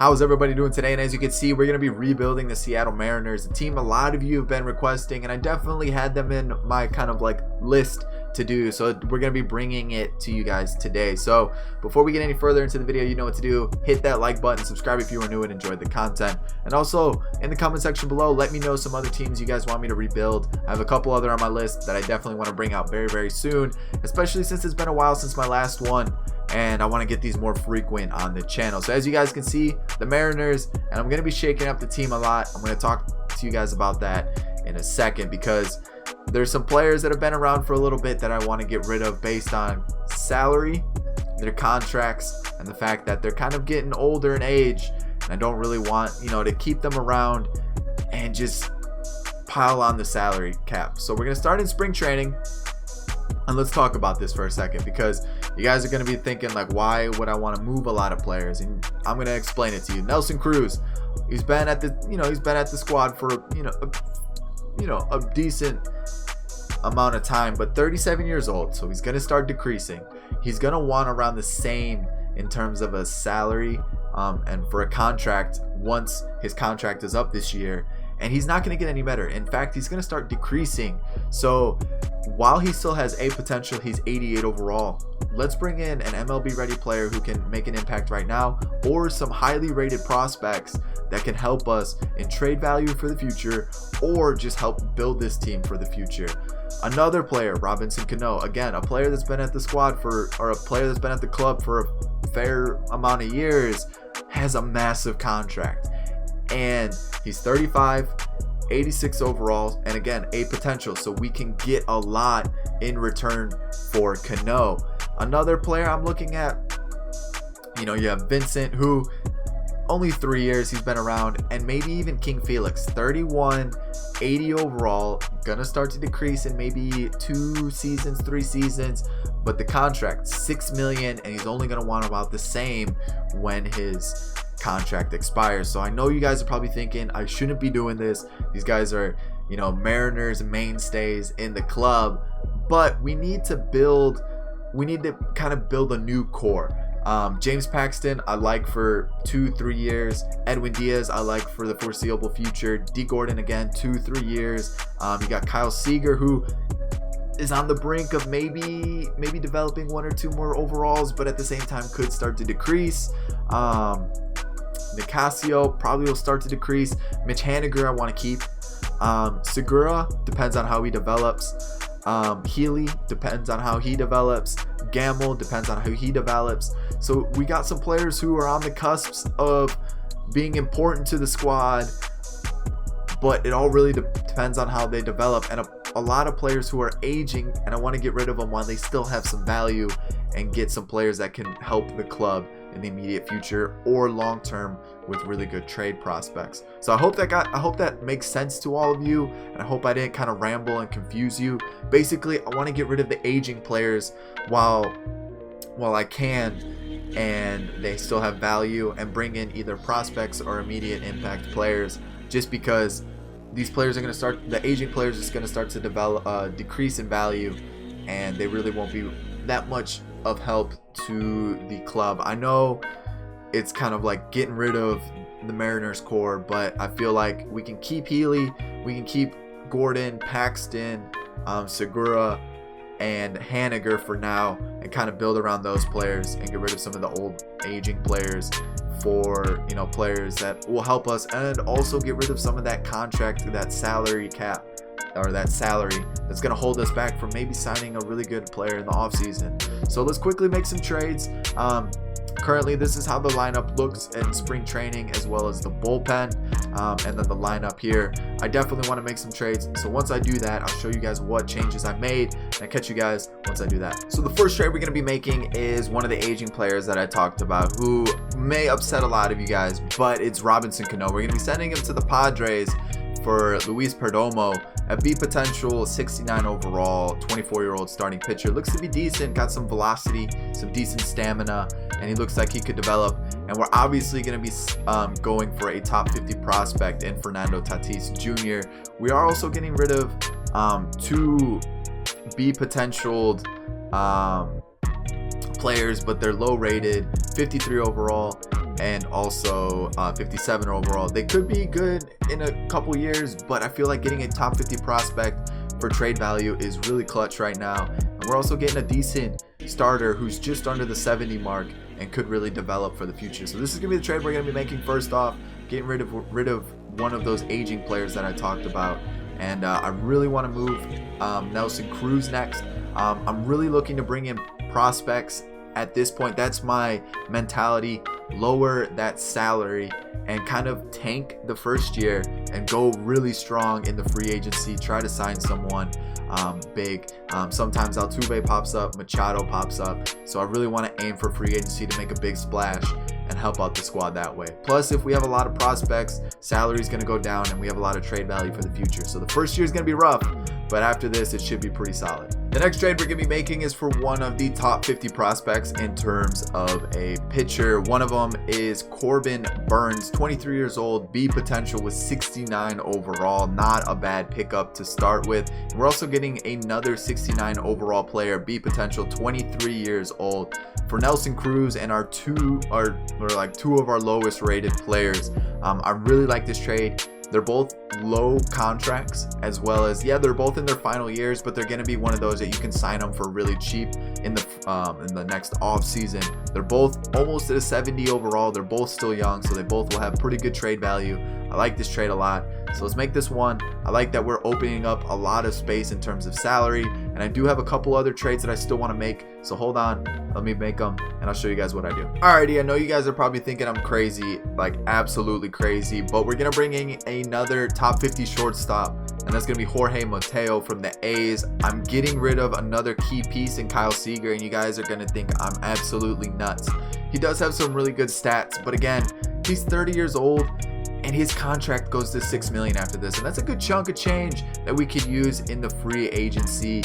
How's everybody doing today? And as you can see, we're going to be rebuilding the Seattle Mariners, a team a lot of you have been requesting, and I definitely had them in my kind of like list to do, so we're going to be bringing it to you guys today. So before we get any further into the video, you know what to do. Hit that like button, subscribe if you are new and enjoyed the content, and also in the comment section below, let me know some other teams you guys want me to rebuild. I have a couple other on my list that I definitely want to bring out very soon, especially since it's been a while since my last one, and I want to get these more frequent on the channel. So as you guys can see, the Mariners, and I'm going to be shaking up the team a lot. I'm going to talk to you guys about that in a second, because there's some players that have been around for a little bit that I want to get rid of based on salary, their contracts, and the fact that they're kind of getting older in age, and I don't really want, to keep them around and just pile on the salary cap. So we're going to start in spring training, and let's talk about this for a second, because you guys are going to be thinking like, why would I want to move a lot of players? And I'm going to explain it to you. Nelson Cruz, he's been at the squad for a decent amount of time, but 37 years old, so he's going to start decreasing. He's going to want around the same in terms of a salary and for a contract once his contract is up this year, and he's not going to get any better. In fact, he's going to start decreasing. So while he still has a potential, he's 88 overall. Let's bring in an MLB ready player who can make an impact right now, or some highly rated prospects that can help us in trade value for the future, or just help build this team for the future. Another player, Robinson Cano, again, a player that's been at the squad or a player that's been at the club for a fair amount of years, has a massive contract, and he's 35, 86 overall, and again, a potential, so we can get a lot in return for Cano. Another player I'm looking at, you have Vincent, who only 3 years he's been around, and maybe even King Felix, 31, 80 overall, gonna start to decrease in maybe 2 seasons, 3 seasons, but the contract, $6 million, and he's only gonna want about the same when his contract expires. So I know you guys are probably thinking, I shouldn't be doing this. These guys are, Mariners mainstays in the club, but we need to kind of build a new core. James Paxton, I like for 2-3 years. Edwin Diaz, I like for the foreseeable future. Dee Gordon, again, 2-3 years. You got Kyle Seager, who is on the brink of maybe developing 1 or 2 more overalls, but at the same time could start to decrease. Nicasio probably will start to decrease. Mitch Haniger, I want to keep. Segura depends on how he develops. Healy depends on how he develops. Gamble depends on how he develops. So we got some players who are on the cusps of being important to the squad, but it all really depends on how they develop, and a lot of players who are aging, and I want to get rid of them while they still have some value and get some players that can help the club in the immediate future or long term with really good trade prospects. So I hope that makes sense to all of you, and I hope I didn't kind of ramble and confuse you. Basically, I want to get rid of the aging players while I can, and they still have value, and bring in either prospects or immediate impact players, just because these players are going to start, the aging players is going to start to develop, decrease in value, and they really won't be that much of help to the club. I know it's kind of like getting rid of the Mariners core, but I feel like we can keep Healy, we can keep Gordon, Paxton, Segura, and Haniger for now, and kind of build around those players and get rid of some of the old aging players for players that will help us, and also get rid of some of that contract, that salary cap, or that salary that's going to hold us back from maybe signing a really good player in the offseason. So let's quickly make some trades. Currently, this is how the lineup looks in spring training, as well as the bullpen, and then the lineup here. I definitely want to make some trades, so once I do that, I'll show you guys what changes I made, and I'll catch you guys once I do that. So the first trade we're going to be making is one of the aging players that I talked about, who may upset a lot of you guys, but it's Robinson Cano. We're going to be sending him to the Padres for Luis Perdomo, a B potential, 69 overall, 24-year-old starting pitcher. Looks to be decent, got some velocity, some decent stamina, and he looks like he could develop. And we're obviously going to be going for a top 50 prospect in Fernando Tatis Jr. We are also getting rid of 2 B potentialed players, but they're low rated, 53 overall and also 57 overall. They could be good in a couple years, but I feel like getting a top 50 prospect for trade value is really clutch right now. And we're also getting a decent starter who's just under the 70 mark and could really develop for the future. So this is gonna be the trade we're gonna be making. First off, getting rid of one of those aging players that I talked about, and I really want to move Nelson Cruz next. I'm really looking to bring in prospects at this point. That's my mentality. Lower that salary and kind of tank the first year and go really strong in the free agency. Try to sign someone big. Sometimes Altuve pops up, Machado pops up, so I really want to aim for free agency to make a big splash and help out the squad that way. Plus, if we have a lot of prospects, salary is going to go down and we have a lot of trade value for the future. So the first year is going to be rough, but after this it should be pretty solid. The next trade we're going to be making is for one of the top 50 prospects in terms of a pitcher. One of them is Corbin Burns, 23 years old, B potential with 69 overall. Not a bad pickup to start with. We're also getting another 69 overall player, B potential, 23 years old, for Nelson Cruz, and two of our lowest rated players. I really like this trade. They're both low contracts, as well as, yeah, they're both in their final years, but they're going to be one of those that you can sign them for really cheap in the next off season. They're both almost at a 70 overall. They're both still young, so they both will have pretty good trade value. I like this trade a lot, so let's make this one. I like that we're opening up a lot of space in terms of salary, and I do have a couple other trades that I still want to make, so hold on, let me make them and I'll show you guys what I do. Alrighty, I know you guys are probably thinking I'm crazy, like absolutely crazy, but we're gonna bring in another top 50 shortstop, and that's gonna be Jorge Mateo from the A's. I'm getting rid of another key piece in Kyle Seager, and you guys are gonna think I'm absolutely nuts. He does have some really good stats, but again, he's 30 years old and his contract goes to $6 million after this, and that's a good chunk of change that we could use in the free agency.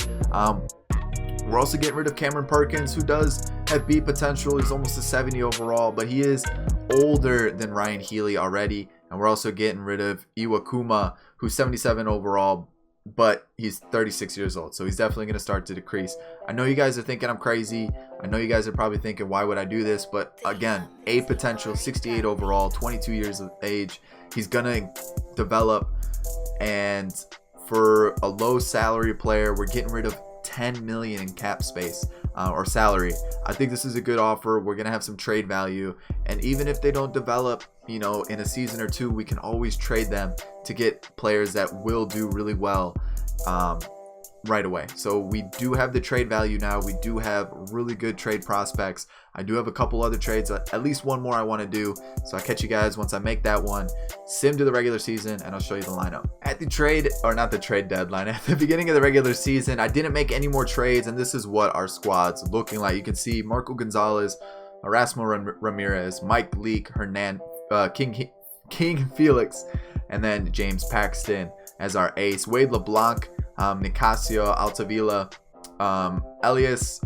We're also getting rid of Cameron Perkins, who does have B potential. He's almost a 70 overall, but he is older than Ryan Healy already. And we're also getting rid of Iwakuma, who's 77 overall, but he's 36 years old, so he's definitely going to start to decrease. I know you guys are thinking I'm crazy. I know you guys are probably thinking, why would I do this? But again, A potential, 68 overall, 22 years of age. He's going to develop, and for a low salary player, we're getting rid of 10 million in cap space or salary. I think this is a good offer. We're gonna have some trade value, and even if they don't develop, you know, in a season or two, we can always trade them to get players that will do really well right away. So we do have the trade value now. We do have really good trade prospects. I do have a couple other trades, at least one more I want to do, so I'll catch you guys once I make that one. Sim to the regular season, and I'll show you the lineup. At the trade, or not the trade deadline, at the beginning of the regular season, I didn't make any more trades, and this is what our squad's looking like. You can see Marco Gonzalez, Erasmo Ramirez, Mike Leake, King Felix, and then James Paxton as our ace. Wade LeBlanc, Nicasio Altavilla, Elias,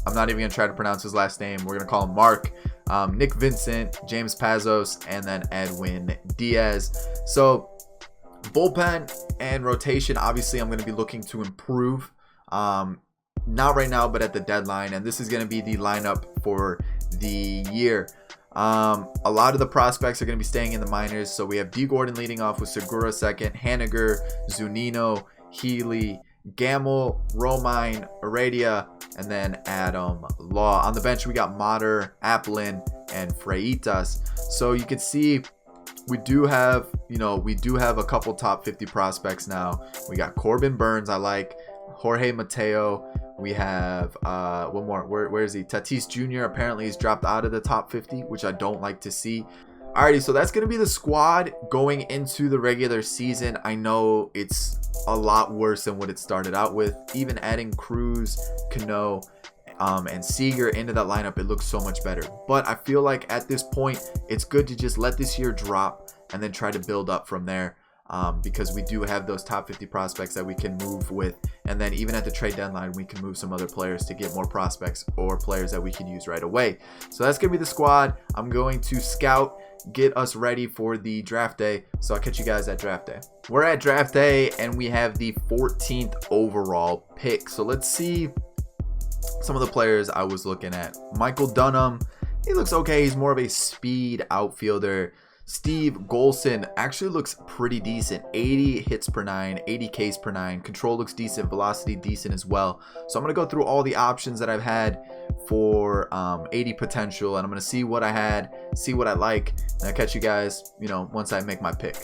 I'm not even going to try to pronounce his last name. We're going to call him Mark. Nick Vincent, James Pazos, and then Edwin Diaz. So bullpen and rotation, obviously I'm going to be looking to improve. Not right now, but at the deadline. And this is going to be the lineup for the year. A lot of the prospects are going to be staying in the minors. So we have Dee Gordon leading off with Segura second, Haniger, Zunino, Healy, Gamble, Romine, Heredia, and then Adam Law. On the bench, we got Mater, Applin, and Freitas. So you can see we do have a couple top 50 prospects now. We got Corbin Burns, I like, Jorge Mateo. We have one more. Where is he? Tatis Jr. Apparently he's dropped out of the top 50, which I don't like to see. Alrighty, so that's going to be the squad going into the regular season. I know it's a lot worse than what it started out with. Even adding Cruz, Cano, and Seager into that lineup, it looks so much better. But I feel like at this point, it's good to just let this year drop and then try to build up from there. Because we do have those top 50 prospects that we can move with, and then even at the trade deadline we can move some other players to get more prospects or players that we can use right away. So that's gonna be the squad. I'm going to scout, get us ready for the draft day, so I'll catch you guys at draft day. We're at draft day and we have the 14th overall pick. So let's see some of the players I was looking at. Michael Dunham he looks okay. He's more of a speed outfielder. Steve Golson actually looks pretty decent. 80 hits per 9, 80 Ks per 9. Control looks decent. Velocity decent as well. So I'm going to go through all the options that I've had for 80 potential. And I'm going to see what I had, see what I like. And I'll catch you guys, once I make my pick.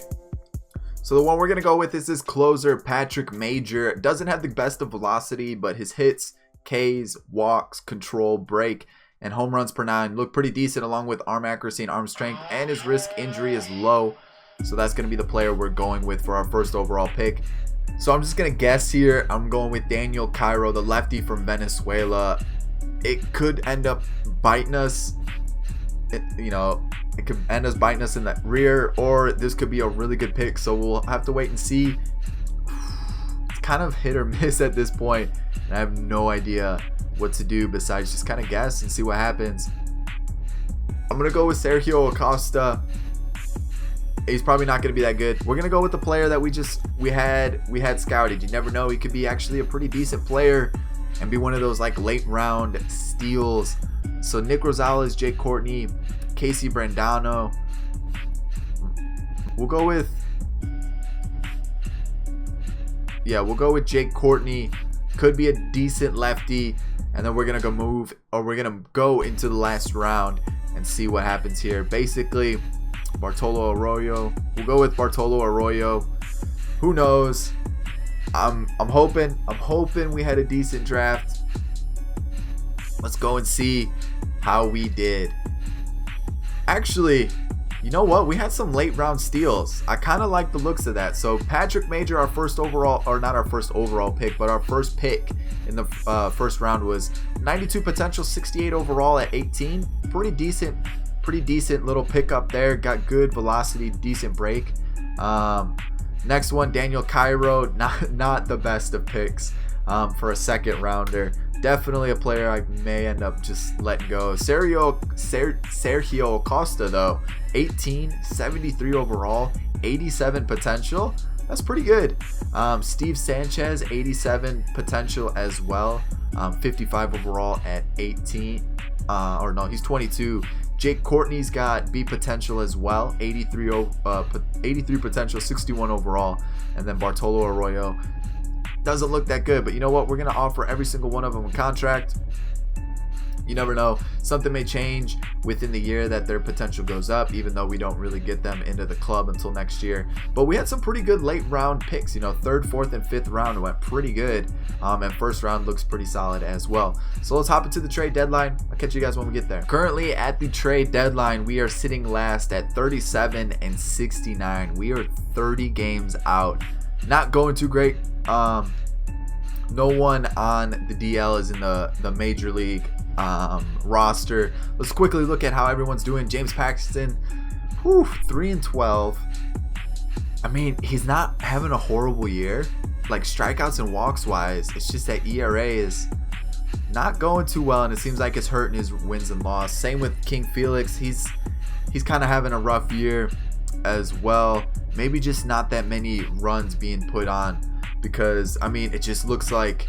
So the one we're going to go with is this closer, Patrick Major. Doesn't have the best of velocity, but his hits, Ks, walks, control, break, and home runs per 9 look pretty decent, along with arm accuracy and arm strength, and his risk injury is low. So that's going to be the player we're going with for our first overall pick. So I'm just going to guess here. I'm going with Daniel Cairo, the lefty from Venezuela. It could end up biting us. It could end us biting us in the rear, or this could be a really good pick. So we'll have to wait and see. It's kind of hit or miss at this point, and I have no idea what to do besides just kind of guess and see what happens. I'm gonna go with Sergio Acosta. He's probably not gonna be that good. We're gonna go with the player that we had scouted. You never know, he could be actually a pretty decent player and be one of those like late round steals. So Nick Rosales, Jake Courtney, Casey Brandano. We'll go with Jake Courtney. Could be a decent lefty. And then we're going to go into the last round and see what happens here. Basically, Bartolo Arroyo. We'll go with Bartolo Arroyo. Who knows? I'm hoping we had a decent draft. Let's go and see how we did. Actually, you know what? We had some late round steals. I kind of like the looks of that. So Patrick Major, our first overall, or not our first overall pick, but our first pick in the first round was 92 potential, 68 overall at 18. Pretty decent little pickup there. Got good velocity, decent break. Next one, Daniel Cairo. Not the best of picks for a second rounder. Definitely a player I may end up just letting go. Sergio Acosta though, 18, 73 overall, 87 potential. That's pretty good. Steve Sanchez, 87 potential as well, 55 overall at 18. He's 22. Jake Courtney's got B potential as well, 83 potential, 61 overall, and then Bartolo Arroyo doesn't look that good, but you know what? We're going to offer every single one of them a contract. You never know. Something may change within the year that their potential goes up, even though we don't really get them into the club until next year. But we had some pretty good late round picks. Third, fourth, and fifth round went pretty good. And first round looks pretty solid as well. So let's hop into the trade deadline. I'll catch you guys when we get there. Currently at the trade deadline, we are sitting last at 37 and 69. We are 30 games out. Not going too great. No one on the DL is in the major league roster. Let's quickly look at how everyone's doing. James Paxton, 3-12. I mean, he's not having a horrible year, like strikeouts and walks wise. It's just that ERA is not going too well, and it seems like it's hurting his wins and loss. Same with King Felix. He's kind of having a rough year as well. Maybe just not that many runs being put on, because it just looks like,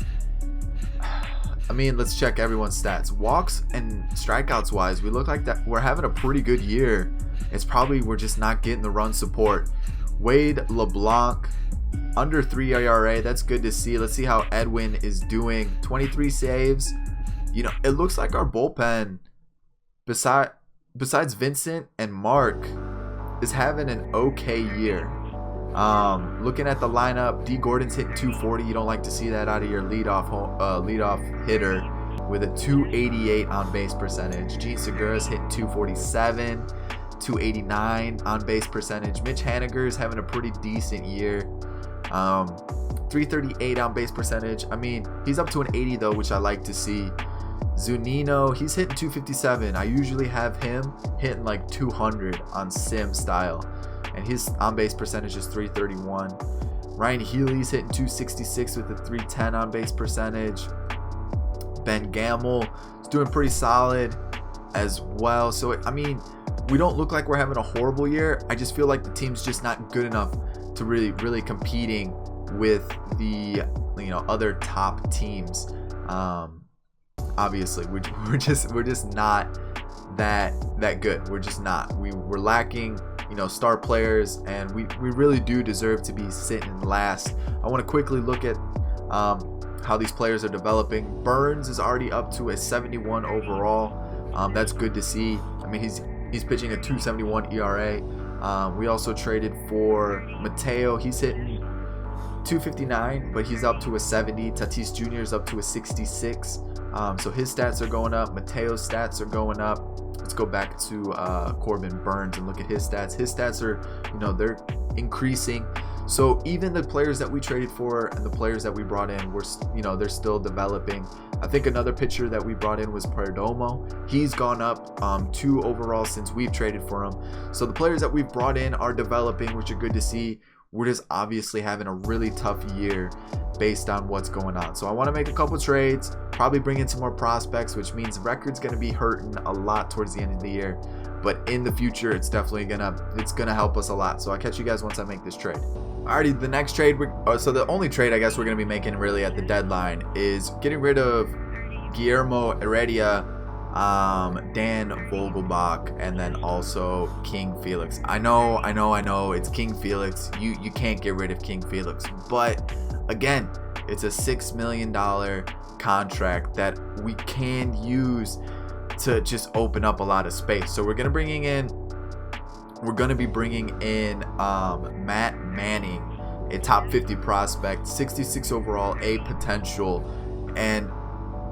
let's check everyone's stats. Walks and strikeouts wise, we look like that we're having a pretty good year. It's probably we're just not getting the run support. Wade LeBlanc, under 3 ERA. That's good to see. Let's see how Edwin is doing. 23 saves. It looks like our bullpen, besides Vincent and Mark, is having an okay year. Looking at the lineup, Dee Gordon's hitting 240. You don't like to see that out of your leadoff hitter, with a 288 on base percentage. Gene Segura's hitting 247, 289 on base percentage. Mitch Haniger's having a pretty decent year. 338 on base percentage. He's up to an 80 though, which I like to see. Zunino, he's hitting 257. I usually have him hitting like 200 on sim style, and his on-base percentage is 331. Ryan Healy's hitting 266 with a 310 on-base percentage. Ben Gamel is doing pretty solid as well. So, we don't look like we're having a horrible year. I just feel like the team's just not good enough to really competing with the other top teams. Obviously, we're just not that good. We're just not. We're lacking, you know, star players, and we really do deserve to be sitting last. I want to quickly look at how these players are developing. Burns is already up to a 71 overall. That's good to see. I mean, he's pitching a 2.71 ERA. We also traded for Mateo. He's hitting 259, but he's up to a 70. Tatis Jr. is up to a 66. So his stats are going up. Mateo's stats are going up. Let's go back to Corbin Burns and look at his stats. His stats are, you know, they're increasing. So even the players that we traded for and the players that we brought in, you know, they're still developing. I think another pitcher that we brought in was Perdomo. He's gone up 2 overall since we've traded for him. So the players that we've brought in are developing, which are good to see. We're just obviously having a really tough year based on what's going on. So I want to make a couple trades, probably bring in some more prospects, which means the record's going to be hurting a lot towards the end of the year. But in the future, it's definitely gonna help us a lot. So I'll catch you guys once I make this trade. Alrighty, the next trade, so the only trade I guess we're going to be making really at the deadline is getting rid of Guillermo Heredia, Dan Vogelbach, and then also King Felix. I know, it's King Felix. You can't get rid of King Felix. But again, it's a $6 million contract that we can use to just open up a lot of space. So we're going to be bringing in Matt Manning, a top 50 prospect, 66 overall, A potential. And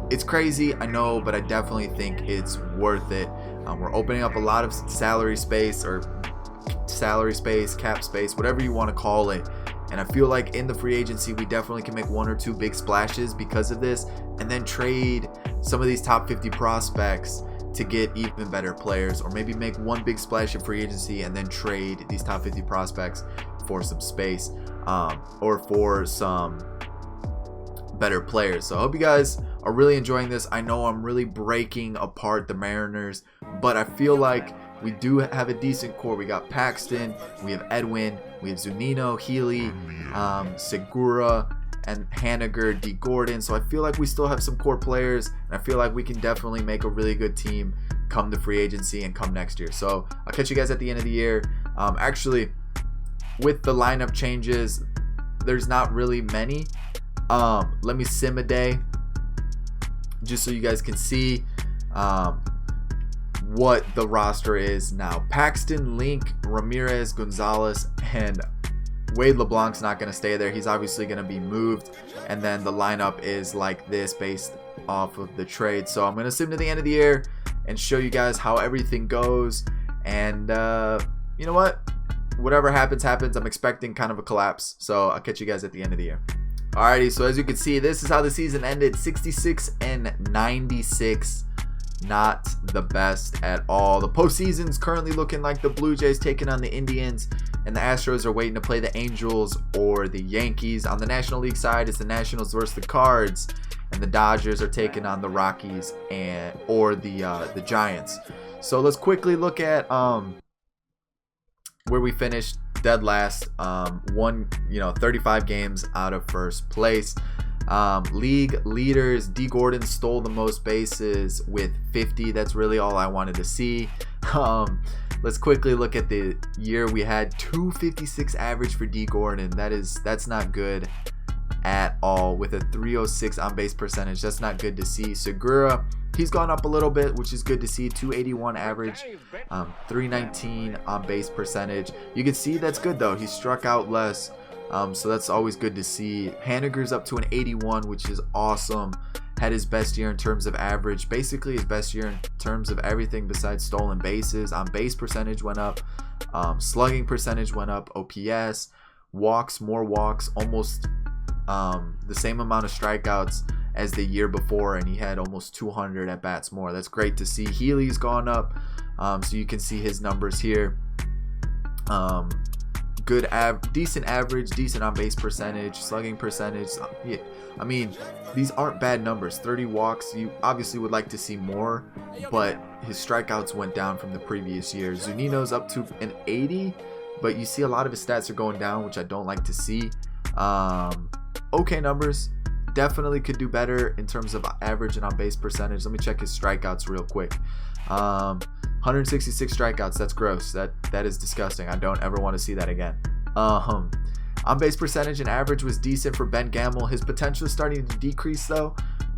it's crazy, I know, but I definitely think it's worth it. We're opening up a lot of salary space, cap space, whatever you want to call it. And I feel like in the free agency, we definitely can make 1 or 2 big splashes because of this, and then trade some of these top 50 prospects to get even better players, or maybe make 1 big splash in free agency and then trade these top 50 prospects for some space, or for some better players. So I hope you guys are really enjoying this. I know I'm really breaking apart the Mariners, but I feel like we do have a decent core. We got Paxton, we have Edwin, we have Zunino, Healy, Segura, and Haniger, Dee Gordon. So I feel like we still have some core players, and I feel like we can definitely make a really good team come the free agency and come next year. So I'll catch you guys at the end of the year. Actually, with the lineup changes, there's not really many. Let me sim a day just so you guys can see what the roster is now. Paxton, Link, Ramirez, Gonzalez, and Wade LeBlanc's not going to stay there. He's obviously going to be moved. And then the lineup is like this based off of the trade. So I'm going to sim to the end of the year and show you guys how everything goes. And you know what? Whatever happens. I'm expecting kind of a collapse. So I'll catch you guys at the end of the year. Alrighty, so as you can see, this is how the season ended. 66-96. Not the best at all. The postseason's currently looking like the Blue Jays taking on the Indians, and the Astros are waiting to play the Angels or the Yankees. On the National League side, it's the Nationals versus the Cards, and the Dodgers are taking on the Rockies or the Giants. So let's quickly look at where we finished dead last. 35 games out of first place. League leaders, Dee Gordon stole the most bases with 50. That's really all I wanted to see. Let's quickly look at the year. We had 256 average for Dee Gordon. That's not good at all, with a 306 on base percentage. That's not good to see. Segura, he's gone up a little bit, which is good to see. 281 average, 319 on base percentage. You can see that's good though. He struck out less. So that's always good to see. Haniger's up to an 81, which is awesome. Had his best year in terms of average. Basically his best year in terms of everything besides stolen bases. On base percentage went up. Slugging percentage went up. OPS. Walks, more walks. Almost the same amount of strikeouts as the year before. And he had almost 200 at bats more. That's great to see. Healy's gone up. So you can see his numbers here. Good decent average, decent on base percentage, slugging percentage. Yeah, I mean, these aren't bad numbers. 30 walks, you obviously would like to see more, but his strikeouts went down from the previous year. Zunino's up to an 80, but you see a lot of his stats are going down, which I don't like to see. Okay numbers, definitely could do better in terms of average and on base percentage. Let me check his strikeouts real quick. 166 strikeouts. That's gross. That is disgusting. I don't ever want to see that again. On base percentage and average was decent for Ben Gamble. His potential is starting to decrease though,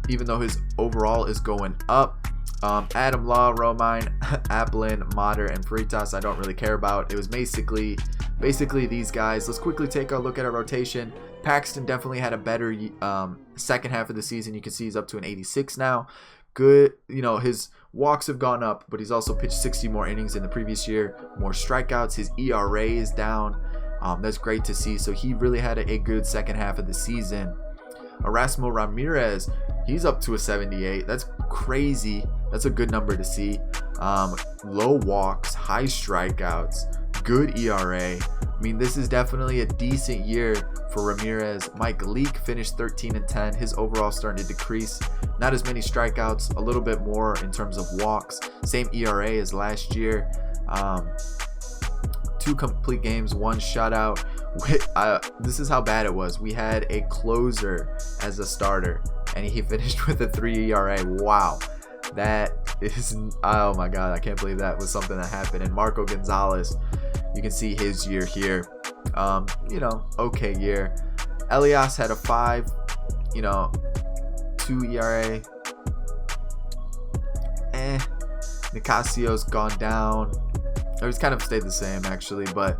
even though his overall is going up. Adam Law, Romine, Applin, Motter, and Freitas I don't really care about. It was basically these guys. Let's quickly take a look at our rotation. Paxton definitely had a better second half of the season. You can see he's up to an 86 now. Good, his walks have gone up, but he's also pitched 60 more innings in the previous year. More strikeouts. His ERA is down. That's great to see. So he really had a good second half of the season. Erasmo Ramirez, he's up to a 78. That's crazy. That's a good number to see. Low walks, high strikeouts, good ERA. I mean, this is definitely a decent year for Ramirez. Mike Leake finished 13-10. His overall starting to decrease. Not as many strikeouts, a little bit more in terms of walks. Same ERA as last year. 2 complete games, 1 shutout. This is how bad it was. We had a closer as a starter, and he finished with a 3 ERA. Wow. That is, oh my God, I can't believe that was something that happened. And Marco Gonzalez, you can see his year here. Okay year. Elias had a 5, 2 ERA. Nicasio's gone down. It's kind of stayed the same actually, but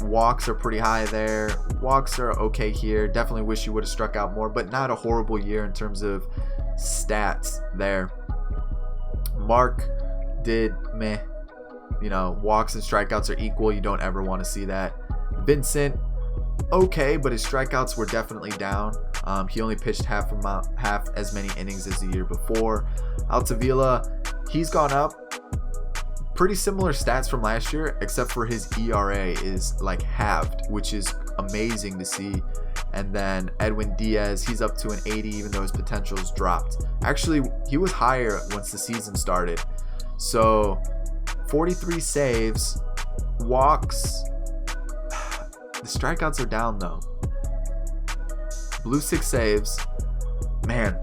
walks are pretty high there. Walks are okay here. Definitely wish you would have struck out more, but not a horrible year in terms of stats there. Mark did meh. Walks and strikeouts are equal. You don't ever want to see that. Vincent, okay, but his strikeouts were definitely down. He only pitched half as many innings as the year before. Altavilla, he's gone up. Pretty similar stats from last year, except for his ERA is like halved, which is amazing to see. And then Edwin Diaz, he's up to an 80, even though his potential's dropped. Actually, he was higher once the season started. So 43 saves, walks. The strikeouts are down though. Blue 6 saves. Man,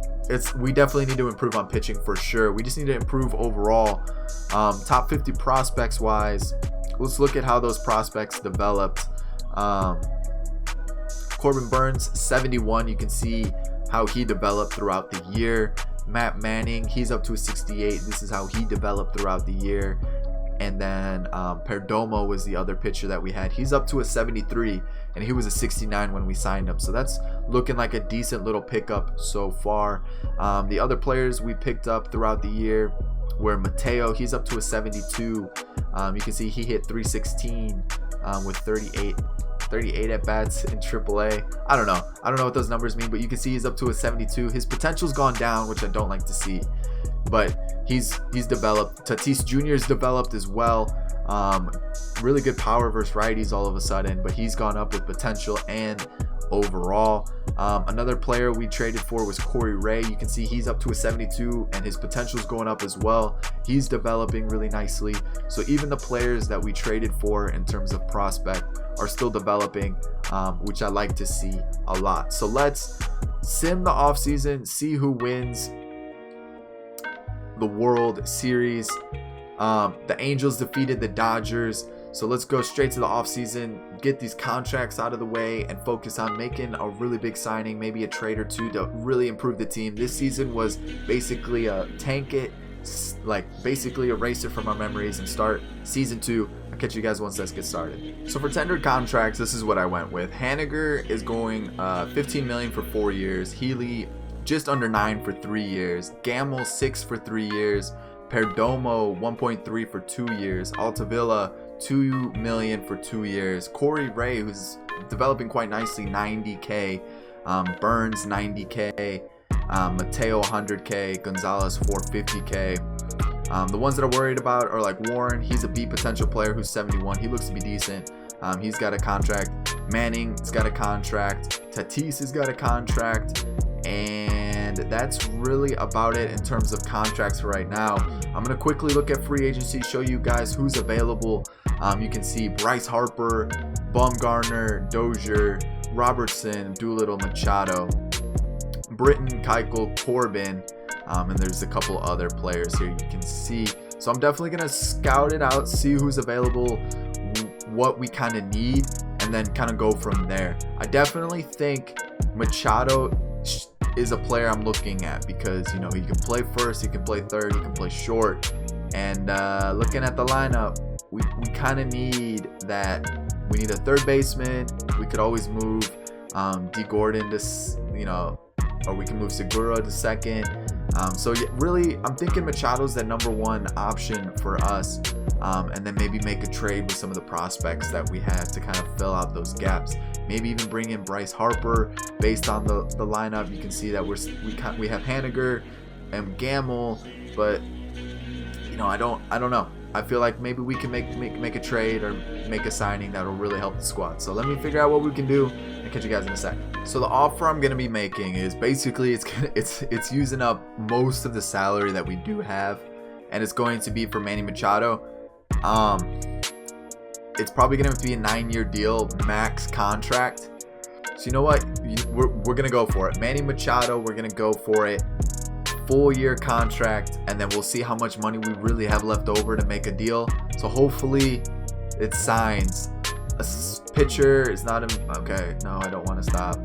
we definitely need to improve on pitching for sure. We just need to improve overall. Top 50 prospects wise, let's look at how those prospects developed. Corbin Burns, 71. You can see how he developed throughout the year. Matt Manning, he's up to a 68. This is how he developed throughout the year. And then Perdomo was the other pitcher that we had. He's up to a 73, and he was a 69 when we signed him. So that's looking like a decent little pickup so far. The other players we picked up throughout the year were Mateo. He's up to a 72. You can see he hit 316 with 38 at bats in AAA. I don't know what those numbers mean, but you can see he's up to a 72. His potential's gone down, which I don't like to see, but he's developed. Tatis Jr. has developed as well. Really good power versus righties all of a sudden, but he's gone up with potential and overall. Another player we traded for was Corey Ray. You can see he's up to a 72 and his potential is going up as well. He's developing really nicely. So even the players that we traded for in terms of prospect are still developing, which I like to see a lot. So let's sim the offseason, see who wins the World Series. The Angels defeated the Dodgers. So let's go straight to the offseason, get these contracts out of the way, and focus on making a really big signing, maybe a trade or two to really improve the team. This season was basically a tank it, like basically erase it from our memories and start season 2. I'll catch you guys once this gets started. So for tendered contracts, this is what I went with. Haniger is going $15 million for 4 years. Healy just under 9 for 3 years. Gamble 6 for 3 years. Perdomo 1.3 for 2 years. Altavilla $2 million for 2 years. Corey Ray, who's developing quite nicely, $90K. Burns $90K. Mateo $100K. Gonzalez $450K. The ones that I'm worried about are like Warren. He's a B potential player who's 71. He looks to be decent. He's got a contract. Manning's got a contract. Tatis has got a contract. And that's really about it in terms of contracts for right now. I'm going to quickly look at free agency, show you guys who's available. You can see Bryce Harper, Bumgarner, Dozier, Robertson, Doolittle, Machado, Britton, Keuchel, Corbin, and there's a couple other players here you can see. So I'm definitely going to scout it out, see who's available, what we kind of need, and then kind of go from there. I definitely think Machado is a player I'm looking at because, you know, he can play first, he can play third, he can play short. And looking at the lineup, we kind of need that. We need a third baseman. We could always move Dee Gordon to, you know, or we can move Segura to second. So yeah, really, I'm thinking Machado's that number one option for us. And then maybe make a trade with some of the prospects that we have to kind of fill out those gaps. Maybe even bring in Bryce Harper based on the lineup. You can see that we have Haniger and Gamble, but you know, I don't know. I feel like maybe we can make a trade or make a signing that'll really help the squad. So let me figure out what we can do and catch you guys in a sec. So the offer I'm gonna be making is basically it's using up most of the salary that we do have, and it's going to be for Manny Machado. It's probably gonna have to be a 9-year deal, max contract. So you know what? We're gonna go for it. Manny Machado, we're gonna go for it. Full year contract, and then we'll see how much money we really have left over to make a deal. So hopefully it signs. A pitcher is not okay. No, I don't want to stop.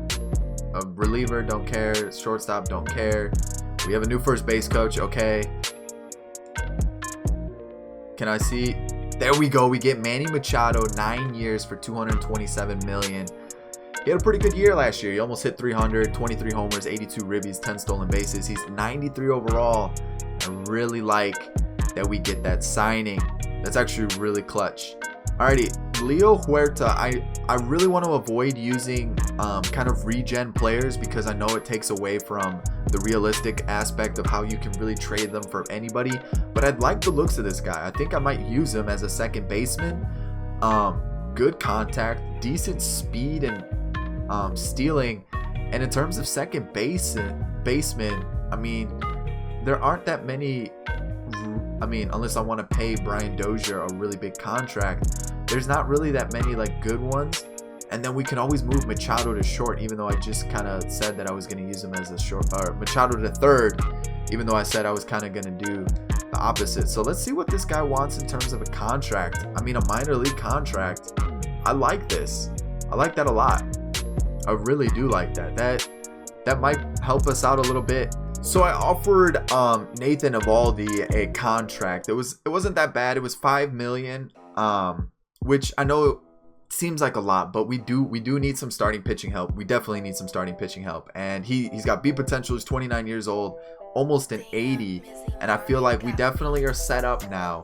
A reliever, don't care. Shortstop, don't care. We have a new first base coach. Okay. Can I see? There we go. We get Manny Machado, 9 years for $227 million. He had a pretty good year last year. He almost hit 300, 23 homers, 82 ribbies, 10 stolen bases. He's 93 overall. I really like that we get that signing. That's actually really clutch. Alrighty, Leo Huerta. I really want to avoid using kind of regen players because I know it takes away from the realistic aspect of how you can really trade them for anybody. But I'd like the looks of this guy. I think I might use him as a second baseman. Good contact, decent speed and stealing. And in terms of second baseman, I mean, there aren't that many. I mean, unless I want to pay Brian Dozier a really big contract, there's not really that many like good ones. And then we can always move Machado to short, even though I just kind of said that I was going to use him as a short, or Machado to third, even though I said I was kind of going to do the opposite. So let's see what this guy wants in terms of a contract. I mean, a minor league contract. I like this. I like that a lot. I really do like that. That might help us out a little bit. So I offered Nathan Eovaldi a contract. It wasn't that bad. It was $5 million, which I know seems like a lot, but we do need some starting pitching help. We definitely need some starting pitching help. And he's got B potential. He's 29 years old, almost an 80, and I feel like we definitely are set up now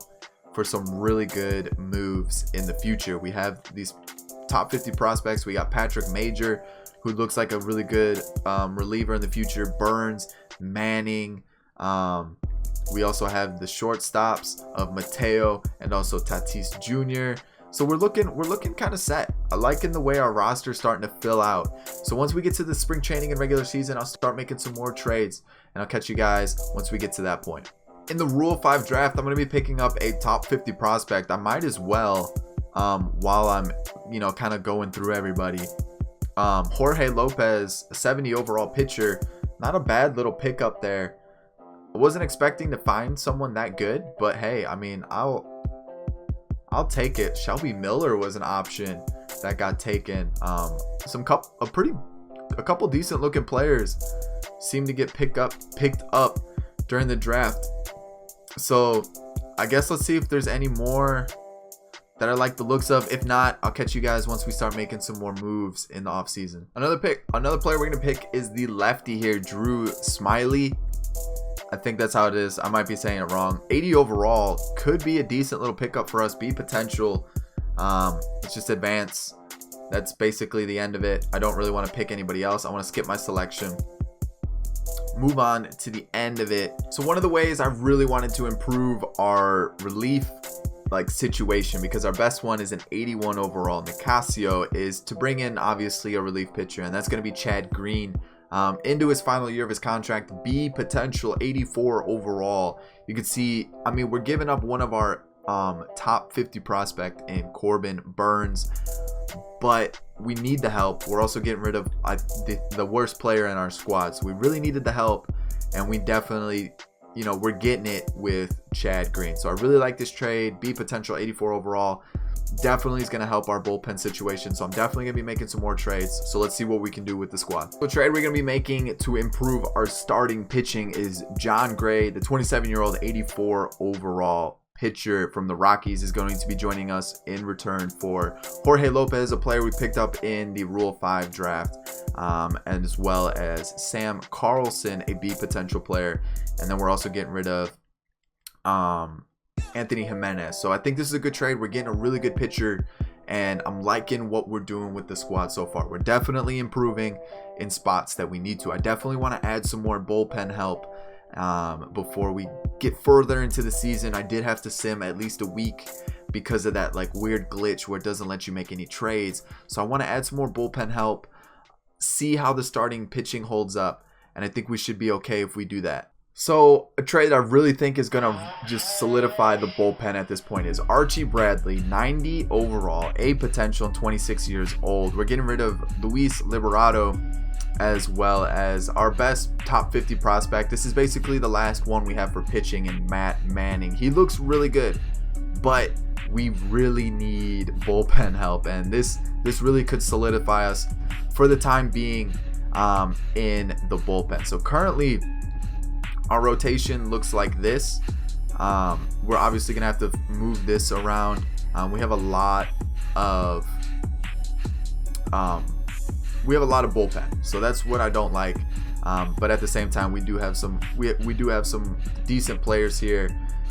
for some really good moves in the future. We have these top 50 prospects. We got Patrick Major, who looks like a really good reliever in the future. Burns, Manning. We also have the shortstops of Mateo and also Tatis Jr. So we're looking kind of set. I'm liking the way our roster is starting to fill out. So once we get to the spring training and regular season, I'll start making some more trades, and I'll catch you guys once we get to that point. In the Rule 5 draft, I'm going to be picking up a top 50 prospect. I might as well, while I'm, kind of going through everybody. Jorge Lopez, a 70 overall pitcher. Not a bad little pickup there. I wasn't expecting to find someone that good, but hey, I mean, I'll take it. Shelby Miller was an option that got taken. A couple decent looking players seem to get picked up during the draft. So I guess let's see if there's any more that I like the looks of. If not, I'll catch you guys once we start making some more moves in the offseason. Another player we're gonna pick is the lefty here, Drew Smyly. I think that's how it is. I might be saying it wrong. 80 overall, could be a decent little pickup for us. B potential. Let's just advance. That's basically the end of it. I don't really want to pick anybody else. I want to skip my selection. Move on to the end of it. So one of the ways I really wanted to improve our relief situation, because our best one is an 81 overall Nicasio, is to bring in obviously a relief pitcher, and that's going to be Chad Green. Into his final year of his contract, B potential, 84 overall. You can see, I mean, we're giving up one of our top 50 prospect in Corbin Burns, but we need the help. We're also getting rid of the worst player in our squad. So we really needed the help, and we definitely, you know, we're getting it with Chad Green. So I really like this trade. B potential 84 overall. Definitely is going to help our bullpen situation. So I'm definitely going to be making some more trades. So let's see what we can do with the squad. The trade we're going to be making to improve our starting pitching is Jon Gray, the 27-year-old 84 overall pitcher from the Rockies, is going to be joining us in return for Jorge Lopez, a player we picked up in the Rule 5 draft, and as well as Sam Carlson, a B potential player. And then we're also getting rid of Anthony Jimenez. So I think this is a good trade. We're getting a really good pitcher, and I'm liking what we're doing with the squad so far. We're definitely improving in spots that we need to. I definitely want to add some more bullpen help before we get further into the season. I did have to sim at least a week because of that like weird glitch where it doesn't let you make any trades. So I want to add some more bullpen help, see how the starting pitching holds up, and I think we should be okay if we do that. So a trade I really think is going to just solidify the bullpen at this point is Archie Bradley, 90 overall, A potential, and 26 years old. We're getting rid of Luis Liberato, as well as our best top 50 prospect. This is basically the last one we have for pitching, in Matt Manning. He looks really good, but we really need bullpen help, and this really could solidify us for the time being in the bullpen. So currently our rotation looks like this. We're obviously gonna have to move this around. We have a lot of bullpen, so that's what I don't like. But at the same time, we do have some decent players here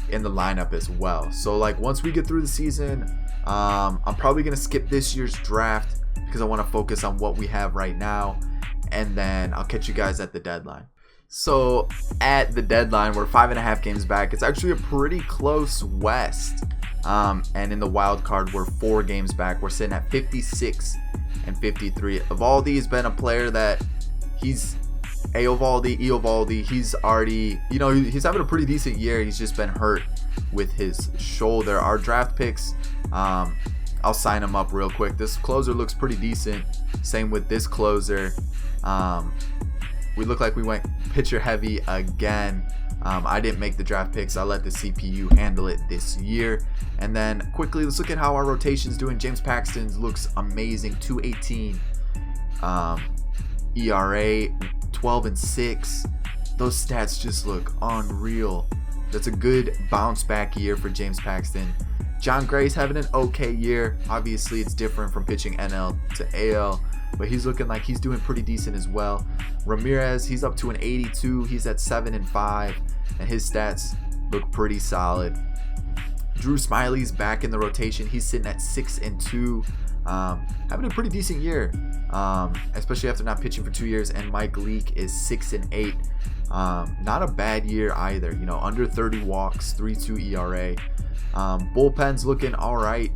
in the lineup as well. So like once we get through the season, I'm probably gonna skip this year's draft because I want to focus on what we have right now, and then I'll catch you guys at the deadline. So at the deadline, we're 5.5 games back. It's actually a pretty close West. And in the wild card, we're 4 games back. We're sitting at 56 and 53. Evaldi's been a player that he's Eovaldi. He's already, you know, he's having a pretty decent year. He's just been hurt with his shoulder. Our draft picks, I'll sign him up real quick. This closer looks pretty decent. Same with this closer. We look like we went pitcher heavy again. I didn't make the draft picks. I let the CPU handle it this year. And then quickly, let's look at how our rotation's doing. James Paxton looks amazing. 2.18 ERA, 12-6. Those stats just look unreal. That's a good bounce back year for James Paxton. Jon Gray's having an okay year. Obviously, it's different from pitching NL to AL, but he's looking like he's doing pretty decent as well. Ramirez, he's up to an 82. He's at 7-5, and his stats look pretty solid. Drew Smiley's back in the rotation. He's sitting at 6-2, having a pretty decent year, especially after not pitching for 2 years. And Mike Leake is 6-8. Not a bad year either. You know, under 30 walks, 3.2 ERA. Bullpen's looking all right.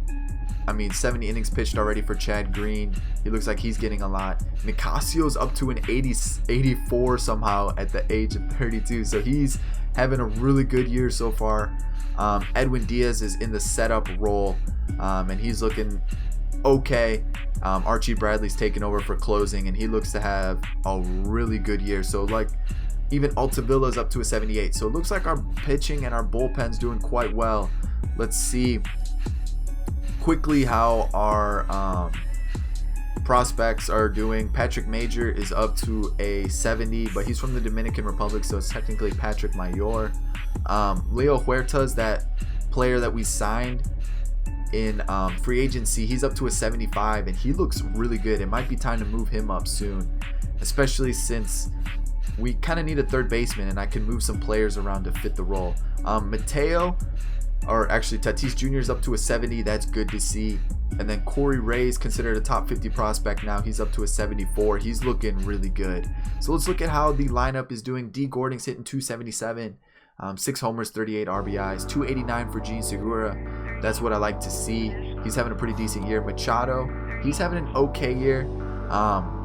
I mean, 70 innings pitched already for Chad Green. He looks like he's getting a lot. Nicasio's up to an 84 somehow at the age of 32. So he's having a really good year so far. Edwin Diaz is in the setup role, and he's looking okay. Archie Bradley's taking over for closing, and he looks to have a really good year. So like even Altavilla's up to a 78. So it looks like our pitching and our bullpen's doing quite well. Let's see quickly how our prospects are doing. Patrick Major is up to a 70, but he's from the Dominican Republic, so it's technically Patrick Mayor. Leo Huerta's that player that we signed in free agency. He's up to a 75, and he looks really good. It might be time to move him up soon, especially since we kind of need a third baseman, and I can move some players around to fit the role. Mateo, or actually Tatis Jr. is up to a 70. That's good to see. And then Corey Ray's considered a top 50 prospect now. He's up to a 74. He's looking really good. So let's look at how the lineup is doing. Dee Gordon's hitting 277, 6 homers, 38 RBIs, 289 for Gene Segura. That's what I like to see. He's having a pretty decent year. Machado, he's having an okay year.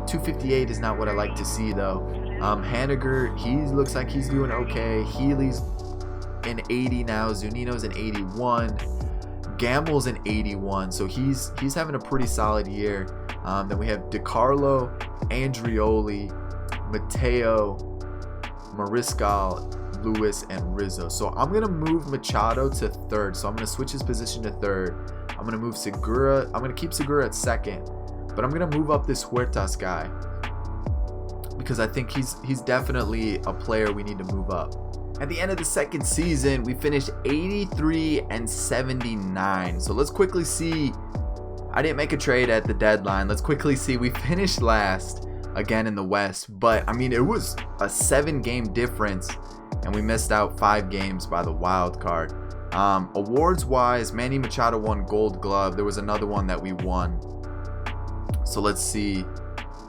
258 is not what I like to see though. Haniger, he looks like he's doing okay. Healy's an 80 now. Zunino's an 81. Gamble's an 81, so he's having a pretty solid year. Then we have DiCarlo, Andrioli, Mateo, Mariscal, Lewis, and Rizzo. So I'm going to move Machado to third. So I'm going to switch his position to third. I'm going to move Segura. I'm going to keep Segura at second. But I'm going to move up this Huertas guy, because I think he's definitely a player we need to move up. At the end of the second season, we finished 83 and 79. So let's quickly see. I didn't make a trade at the deadline. Let's quickly see. We finished last again in the West, but I mean, it was a 7-game difference, and we missed out 5 games by the wild card. Awards wise, Manny Machado won Gold Glove. There was another one that we won. So let's see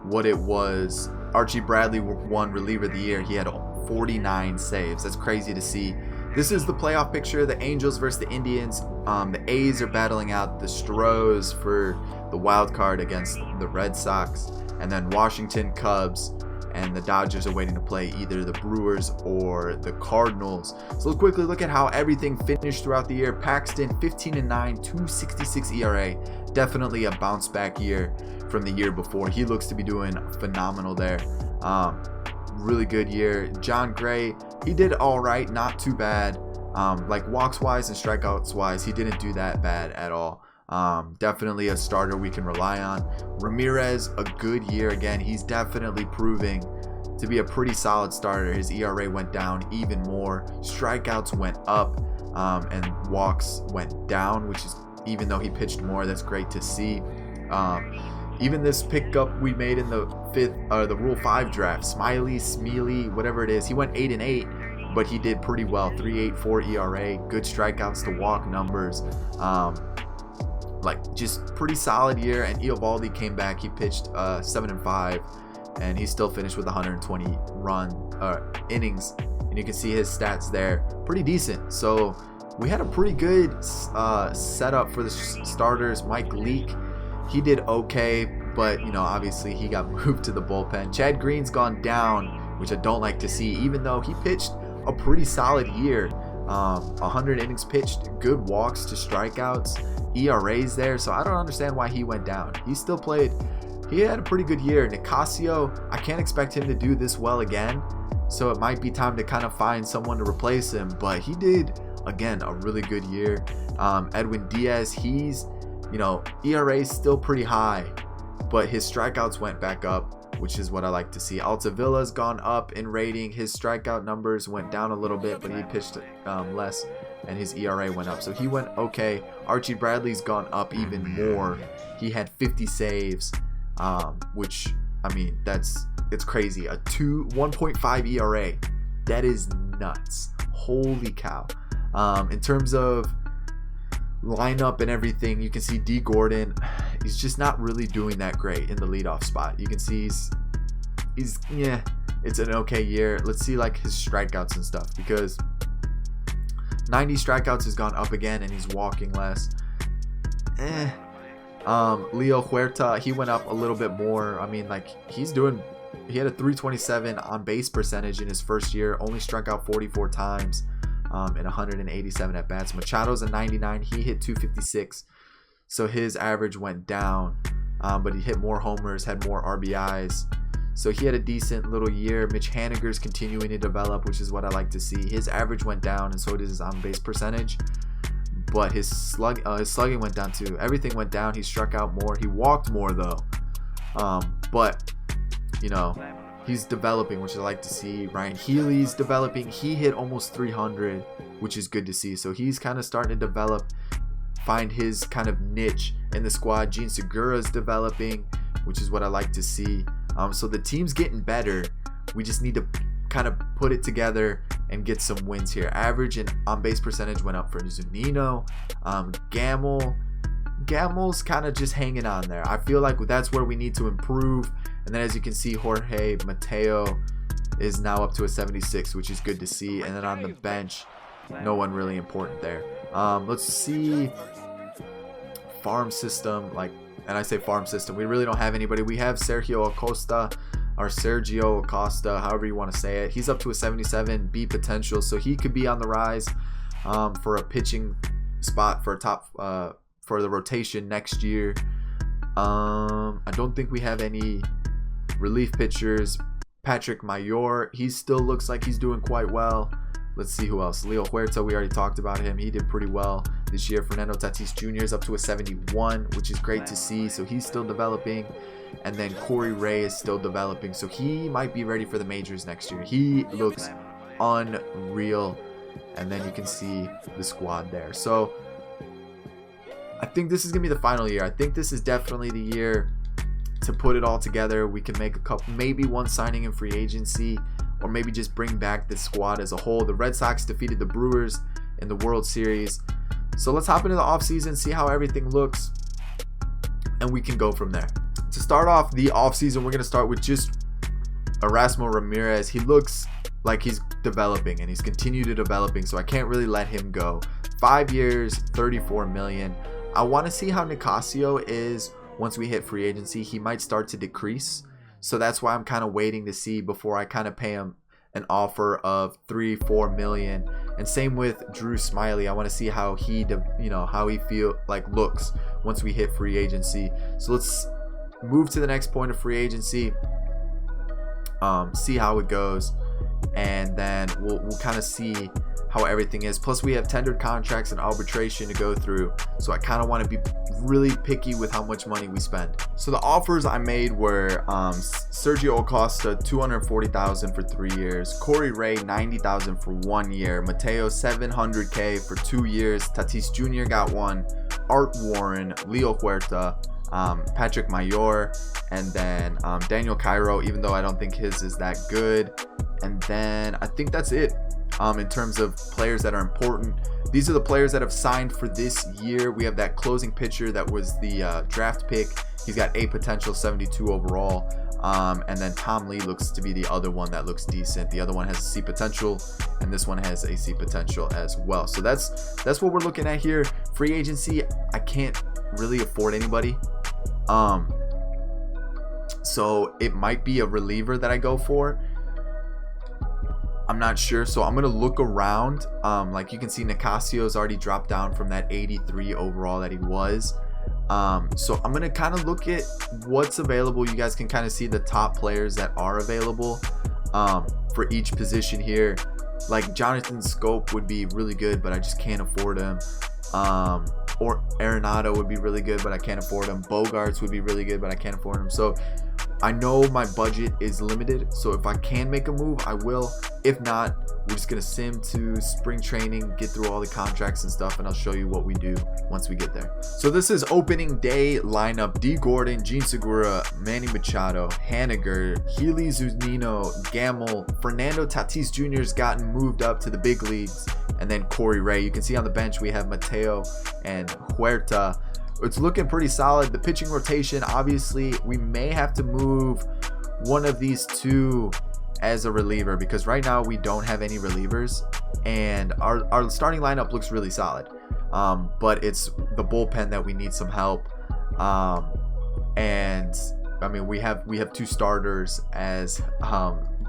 what it was. Archie Bradley won Reliever of the Year. He had 49 saves. That's crazy to see. This is the playoff picture. The Angels versus the Indians. The A's are battling out the Stros for the wild card against the Red Sox. And then Washington, Cubs, and the Dodgers are waiting to play either the Brewers or the Cardinals. So let's quickly look at how everything finished throughout the year. Paxton, 15-9, 2.66 ERA. Definitely a bounce back year from the year before. He looks to be doing phenomenal there. Really good year. John Gray, he did all right, not too bad. Like walks wise and strikeouts wise, he didn't do that bad at all. Definitely a starter we can rely on. Ramirez, a good year again. He's definitely proving to be a pretty solid starter. His ERA went down even more. Strikeouts went up, and walks went down, which is, even though he pitched more, that's great to see. Even this pickup we made in the the Rule 5 draft, Smealy, whatever it is, he went 8-8, but he did pretty well. 3.84 ERA, good strikeouts to walk numbers. Like just pretty solid year. And Eovaldi came back. He pitched 7-5, and he still finished with 120 innings. And you can see his stats there, pretty decent. So we had a pretty good setup for the starters. Mike Leake, he did okay, but you know, obviously he got moved to the bullpen. Chad Green's gone down, which I don't like to see, even though he pitched a pretty solid year. 100 innings pitched, good walks to strikeouts, ERAs there. So I don't understand why he went down. He still played. He had a pretty good year. Nicasio, I can't expect him to do this well again. So it might be time to kind of find someone to replace him. But he did, again, a really good year. Edwin Diaz, he's, you know, ERA is still pretty high, but his strikeouts went back up, which is what I like to see. Altavilla's gone up in rating. His strikeout numbers went down a little bit, but he pitched less, and his ERA went up. So he went okay. Archie Bradley's gone up even more. He had 50 saves, which, I mean, it's crazy. A 1.5 ERA. That is nuts. Holy cow. In terms of lineup and everything, you can see Dee Gordon, he's just not really doing that great in the leadoff spot. You can see he's yeah, it's an okay year. Let's see like his strikeouts and stuff, because 90 strikeouts has gone up again, and he's walking less. Leo Huerta, he went up a little bit more. I mean, like he had a 327 on base percentage in his first year, only struck out 44 times. And 187 at bats. Machado's a 99. He hit 256, so his average went down, but he hit more homers, had more RBIs, so he had a decent little year. Mitch Haniger's continuing to develop, which is what I like to see. His average went down, and so did his on base percentage, but his slugging went down too. Everything went down. He struck out more. He walked more though, but you know, he's developing, which I like to see. Ryan Healy's developing. He hit almost 300, which is good to see. So he's kind of starting to develop, find his kind of niche in the squad. Gene Segura's developing, which is what I like to see. So the team's getting better. We just need to kind of put it together and get some wins here. Average and on-base percentage went up for Zunino. Gamel's kind of just hanging on there. I feel like that's where we need to improve. And then as you can see, Jorge Mateo is now up to a 76, which is good to see. And then on the bench, no one really important there. Let's see farm system. And I say farm system, we really don't have anybody. We have Sergio Acosta, however you want to say it. He's up to a 77 B potential, so he could be on the rise for a pitching spot for a top for the rotation next year. I don't think we have any relief pitchers. Patrick Mayor, he still looks like he's doing quite well. Let's see who else. Leo Huerta, we already talked about him. He did pretty well this year. Fernando Tatis Jr. is up to a 71, which is great to see. So he's still developing. And then Corey Ray is still developing. So he might be ready for the majors next year. He looks unreal. And then you can see the squad there. So I think this is going to be the final year. I think this is definitely the year to put it all together. We can make a couple, maybe one signing in free agency, or maybe just bring back the squad as a whole. The Red Sox defeated the Brewers in the World Series. So let's hop into the offseason, see how everything looks, and we can go from there. To start off the offseason, we're going to start with just Erasmo Ramirez. He looks like he's developing, and he's continued to developing, so I can't really let him go. 5 years, $34 million. I want to see how Nicasio is once we hit free agency. He might start to decrease. So that's why I'm kind of waiting to see before I kind of pay him an offer of $3-4 million. And same with Drew Smiley. I want to see how he, how he looks once we hit free agency. So let's move to the next point of free agency. See how it goes, and then we'll kind of see how everything is. Plus we have tendered contracts and arbitration to go through, so I kind of want to be really picky with how much money we spend. So the offers I made were Sergio Acosta $240,000 for 3 years, Corey Ray $90,000 for 1 year, Mateo $700K for 2 years, Tatis Jr. got one, Art Warren, Leo Huerta, Patrick Mayor, and then Daniel Cairo, even though I don't think his is that good. And then I think that's it in terms of players that are important. These are the players that have signed for this year. We have that closing pitcher that was the draft pick. He's got A potential, 72 overall. And then Tom Lee looks to be the other one that looks decent. The other one has a C potential, and this one has a C potential as well. So that's what we're looking at here. Free agency, I can't really afford anybody. So it might be a reliever that I go for. I'm not sure, so I'm gonna look around. Like you can see, Nicasio's already dropped down from that 83 overall that he was. So I'm gonna kind of look at what's available. You guys can kind of see the top players that are available for each position here. Like Jonathan Scope would be really good, but I just can't afford him. Or Arenado would be really good, but I can't afford him. Bogarts would be really good, but I can't afford him. So I know my budget is limited, so if I can make a move, I will. If not, we're just gonna sim to spring training, get through all the contracts and stuff, and I'll show you what we do once we get there. So this is opening day lineup. Dee Gordon, Gene Segura, Manny Machado, Haniger, Healy Zunino, Gamble, Fernando Tatis Jr. has gotten moved up to the big leagues, and then Corey Ray. You can see on the bench we have Mateo and Huerta. It's looking pretty solid. The pitching rotation, obviously, we may have to move one of these two as a reliever, because right now we don't have any relievers, and our starting lineup looks really solid. But it's the bullpen that we need some help. And I mean, we have 2 starters as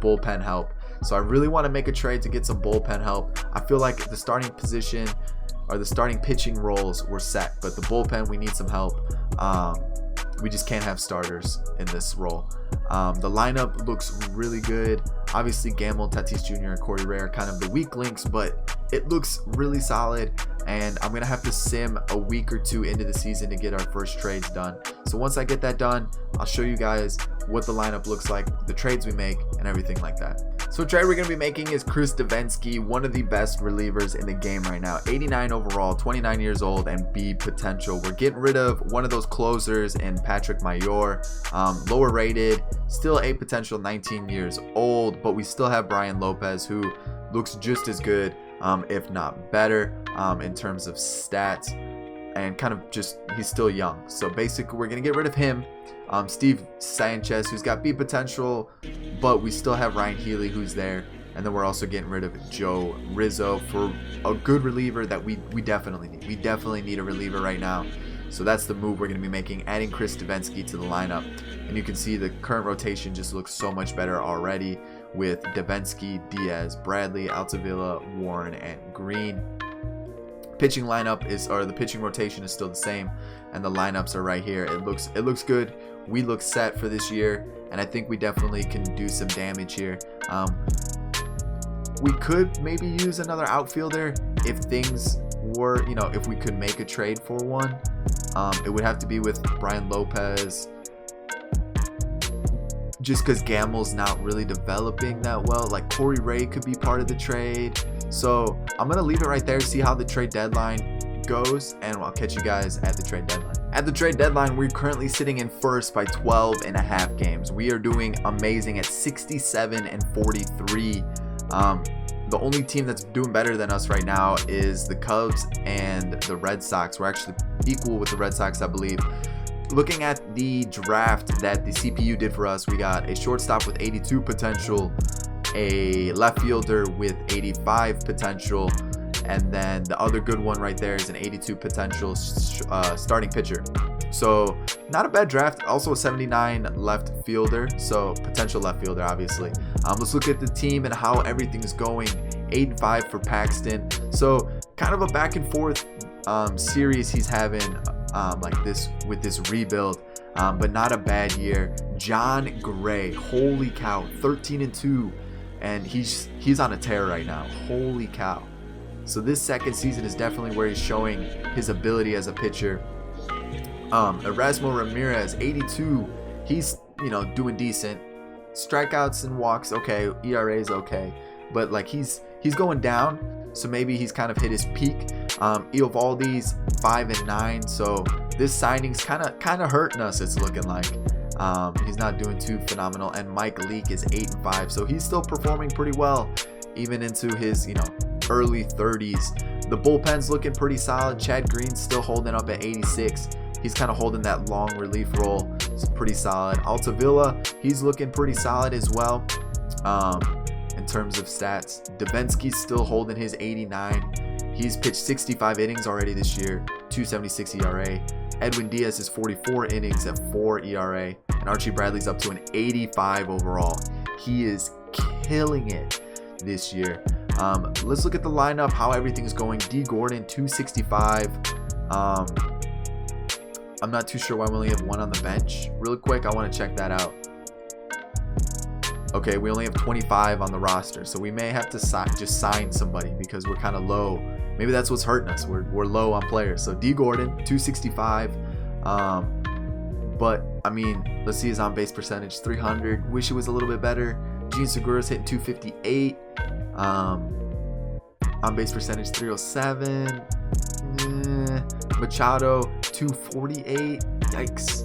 bullpen help. So I really want to make a trade to get some bullpen help. I feel like the starting position or the starting pitching roles were set, but the bullpen, we need some help. We just can't have starters in this role. The lineup looks really good. Obviously, Gamble, Tatis Jr., and Corey Ray are kind of the weak links, but it looks really solid. And I'm going to have to sim a week or 2 into the season to get our first trades done. So once I get that done, I'll show you guys what the lineup looks like, the trades we make, and everything like that. So the trade we're going to be making is Chris Davinsky, one of the best relievers in the game right now. 89 overall, 29 years old, and B potential. We're getting rid of one of those closers in Patrick Mayor, lower rated, still A potential, 19 years old, but we still have Brian Lopez, who looks just as good, if not better, in terms of stats, and kind of just, he's still young. So basically we're going to get rid of him. Steve Sanchez, who's got B potential, but we still have Ryan Healy, who's there. And then we're also getting rid of Joe Rizzo for a good reliever that we definitely need. We definitely need a reliever right now. So that's the move we're going to be making, adding Chris Davinsky to the lineup. And you can see the current rotation just looks so much better already with Davinsky, Diaz, Bradley, Altavilla, Warren, and Green. pitching lineup is, or the pitching rotation is still the same, and the lineups are right here. It looks good. We look set for this year, and I think we definitely can do some damage here. We could maybe use another outfielder if things were, you know, if we could make a trade for one. It would have to be with Brian Lopez, just because Gammel's not really developing that well. Like Corey Ray could be part of the trade. So I'm going to leave it right there, see how the trade deadline goes, and I'll catch you guys at the trade deadline. At the trade deadline, we're currently sitting in first by 12.5 games. We are doing amazing at 67-43. The only team that's doing better than us right now is the Cubs and the Red Sox. We're actually equal with the Red Sox, I believe. Looking at the draft that the CPU did for us, we got a shortstop with 82 potential, a left fielder with 85 potential, and then the other good one right there is an 82 potential starting pitcher. So not a bad draft. Also a 79 left fielder, so potential left fielder obviously. Let's look at the team and how everything's going. 8-5 for Paxton. So kind of a back and forth series he's having like this with this rebuild, but not a bad year. John Gray, holy cow, 13-2, and he's on a tear right now. Holy cow. So this second season is definitely where he's showing his ability as a pitcher. Erasmo Ramirez, 82. He's, you know, doing decent. Strikeouts and walks, okay. ERA is okay, but like he's going down. So maybe he's kind of hit his peak. Eovaldi's 5-9. So this signing's kind of hurting us. It's looking like he's not doing too phenomenal. And Mike Leake is 8-5. So he's still performing pretty well, even into his, you know, early 30s. The bullpen's looking pretty solid. Chad Green's still holding up at 86. He's kind of holding that long relief role. It's pretty solid. Altavilla, he's looking pretty solid as well. In terms of stats, Davinsky's still holding his 89. He's pitched 65 innings already this year, 2.76 ERA. Edwin Diaz is 44 innings at 4 ERA, and Archie Bradley's up to an 85 overall. He is killing it this year. Let's look at the lineup, how everything's going. Dee Gordon, 265. I'm not too sure why we only have one on the bench. Real quick, I want to check that out. Okay, we only have 25 on the roster, so we may have to just sign somebody because we're kind of low. Maybe that's what's hurting us. We're low on players. So Dee Gordon, 265. But I mean, let's see his on base percentage, 300. Wish it was a little bit better. Gene Segura's hitting 258. On base percentage 307. Machado 248. Yikes.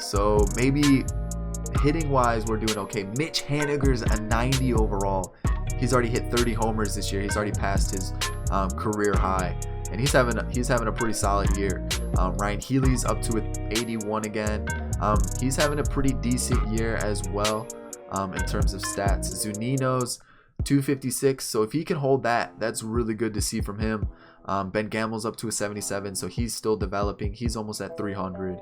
So maybe hitting wise we're doing okay. Mitch Haniger's a 90 overall. He's already hit 30 homers this year. He's already passed his career high, and he's having a pretty solid year. Ryan Healy's up to an 81 again. He's having a pretty decent year as well in terms of stats. Zunino's 256, so if he can hold that, that's really good to see from him. Ben Gamel's up to a 77, so he's still developing. He's almost at 300.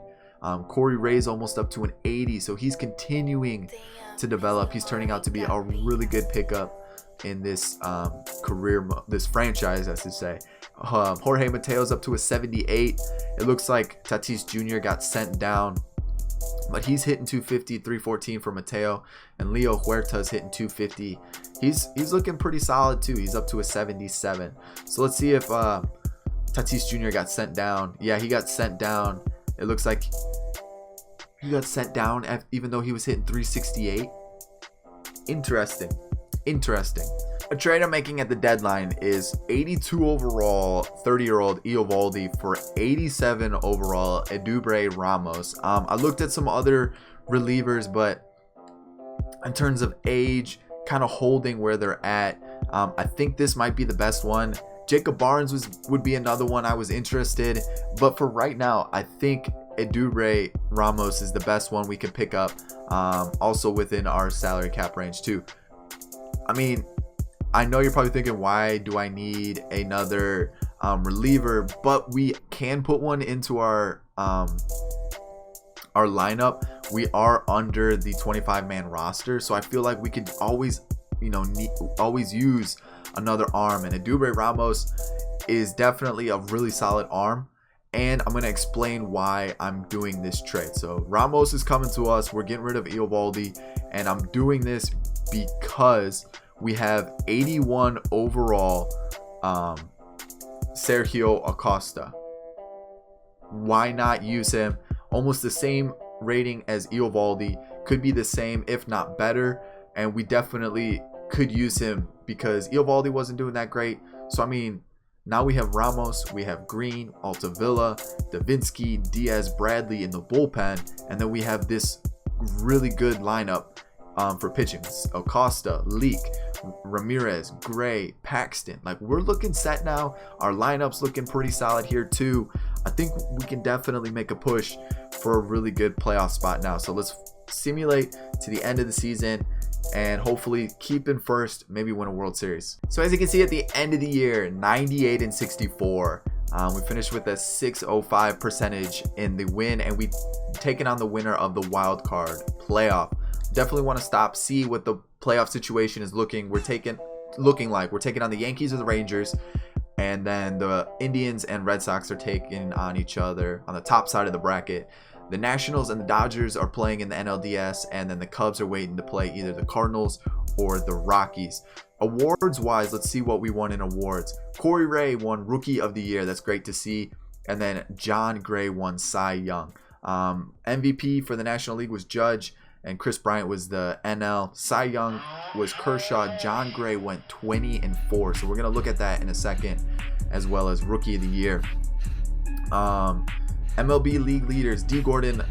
Corey Ray's almost up to an 80, so he's continuing to develop. He's turning out to be a really good pickup in this this franchise, I should say. Jorge Mateo's up to a 78. It looks like Tatis Jr. got sent down, but he's hitting 250, 314 for Mateo, and Leo Huerta's hitting 250. He's looking pretty solid too. He's up to a 77. So let's see if Tatis Jr. got sent down. Yeah, he got sent down. It looks like he got sent down even though he was hitting 368. Interesting. A trade I'm making at the deadline is 82 overall 30-year-old Eovaldi for 87 overall Edubray Ramos. I looked at some other relievers, but in terms of age, kind of holding where they're at, I think this might be the best one. Jacob Barnes would be another one I was interested, but for right now, I think Edubray Ramos is the best one we can pick up, also within our salary cap range too. I mean, I know you're probably thinking, why do I need another reliever? But we can put one into our lineup. We are under the 25-man roster, so I feel like we could always always use another arm, and Edwin Ramos is definitely a really solid arm. And I'm going to explain why I'm doing this trade. So Ramos is coming to us. We're getting rid of Eovaldi, and I'm doing this because we have 81 overall Sergio Acosta. Why not use him? Almost the same rating as Eovaldi, could be the same if not better, and we definitely could use him because Eovaldi wasn't doing that great. So I mean, now we have Ramos, we have Green, Altavilla, Davinsky, Diaz, Bradley in the bullpen, and then we have this really good lineup for pitching. Acosta, Leak, Ramirez, Gray, Paxton. Like, we're looking set now. Our lineup's looking pretty solid here too. I think we can definitely make a push for a really good playoff spot now. So let's simulate to the end of the season and hopefully keep in first, maybe win a World Series. So as you can see at the end of the year, 98 and 64. We finished with a 605 percentage in the win, and we've taken on the winner of the wild card playoff. Definitely want to see what the playoff situation is looking like. We're taking on the Yankees or the Rangers, and then the Indians and Red Sox are taking on each other on the top side of the bracket. The Nationals and the Dodgers are playing in the NLDS, and then the Cubs are waiting to play either the Cardinals or the Rockies. Awards wise, let's see what we won in awards. Corey Ray won Rookie of the Year. That's great to see. And then John Gray won Cy Young. MVP for the National League was Judge, and Chris Bryant was the NL. Cy Young was Kershaw. John Gray went 20-4. So we're going to look at that in a second, as well as Rookie of the Year. MLB league leaders, Dee Gordon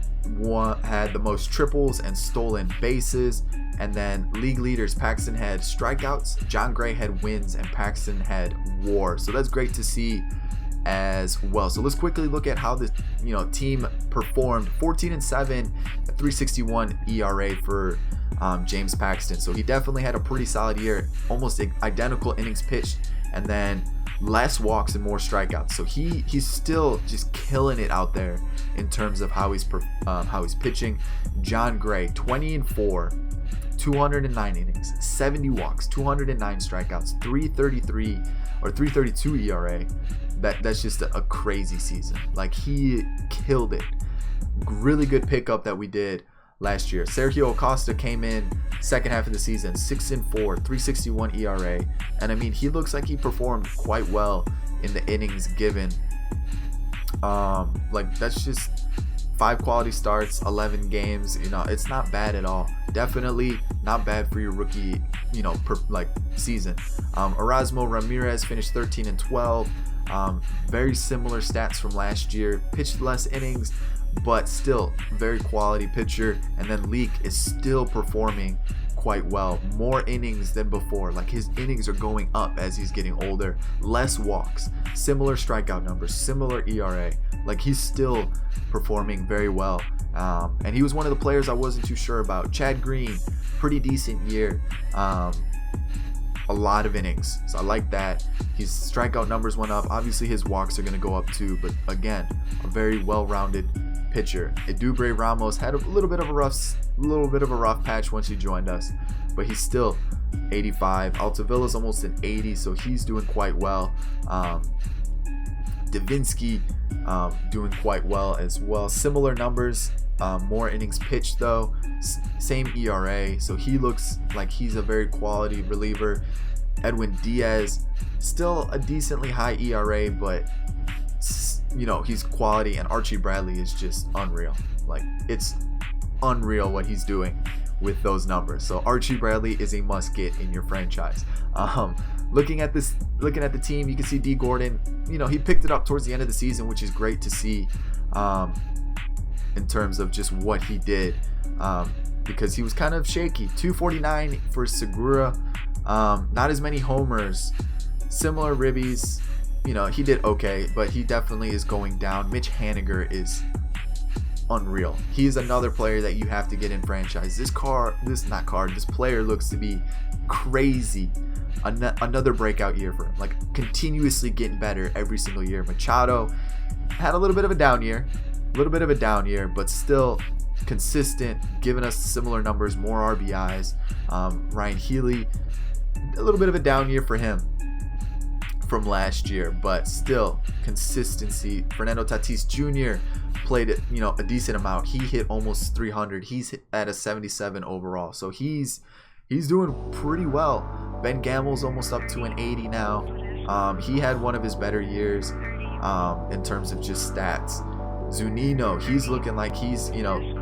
had the most triples and stolen bases. And then league leaders, Paxton had strikeouts, John Gray had wins, and Paxton had WAR. So that's great to see as well. So let's quickly look at how this team performed. 14-7, 3.61 ERA for James Paxton. So he definitely had a pretty solid year, almost identical innings pitched, and then less walks and more strikeouts. So he's still just killing it out there in terms of how he's pitching. John Gray, 20-4, 209 innings, 70 walks, 209 strikeouts, 3.33 or 3.32 ERA. That's just a crazy season. Like, he killed it. Really good pickup that we did last year. Sergio Acosta came in second half of the season, 6-4, 3.61 ERA, and I mean, he looks like he performed quite well in the innings given. Like, that's just 5 quality starts, 11 games. It's not bad at all. Definitely not bad for your rookie, season. Erasmo Ramirez finished 13-12. Very similar stats from last year. Pitched less innings, but still very quality pitcher. And then Leak is still performing quite well. More innings than before. Like, his innings are going up as he's getting older. Less walks, similar strikeout numbers, similar ERA. Like, he's still performing very well. And he was one of the players I wasn't too sure about. Chad Green, pretty decent year. A lot of innings, so I like that. His strikeout numbers went up. Obviously his walks are going to go up too, but again, a very well-rounded pitcher. Edwin Ramos had a little bit of a rough patch once he joined us, but he's still 85. Altavilla's almost an 80, so he's doing quite well. Davinsky doing quite well as well. Similar numbers, more innings pitched though, same ERA, so he looks like he's a very quality reliever. Edwin Diaz, still a decently high ERA, but he's quality. And Archie Bradley is just unreal. Like, it's unreal what he's doing with those numbers. So Archie Bradley is a must get in your franchise. Looking at the team, you can see Dee Gordon, he picked it up towards the end of the season, which is great to see, in terms of just what he did, because he was kind of shaky. 249 for Segura, not as many homers, similar ribbies. He did okay, but he definitely is going down. Mitch Haniger is unreal. He's another player that you have to get in franchise. This player looks to be crazy. Another breakout year for him, like continuously getting better every single year. Machado had a little bit of a down year, but still consistent, giving us similar numbers, more RBIs. Ryan Healy, a little bit of a down year for him from last year, but still consistency. Fernando Tatis Jr. played a decent amount. He hit almost 300. He's at a 77 overall, so he's doing pretty well. Ben Gamel's almost up to an 80 now. He had one of his better years in terms of just stats. Zunino, he's looking like he's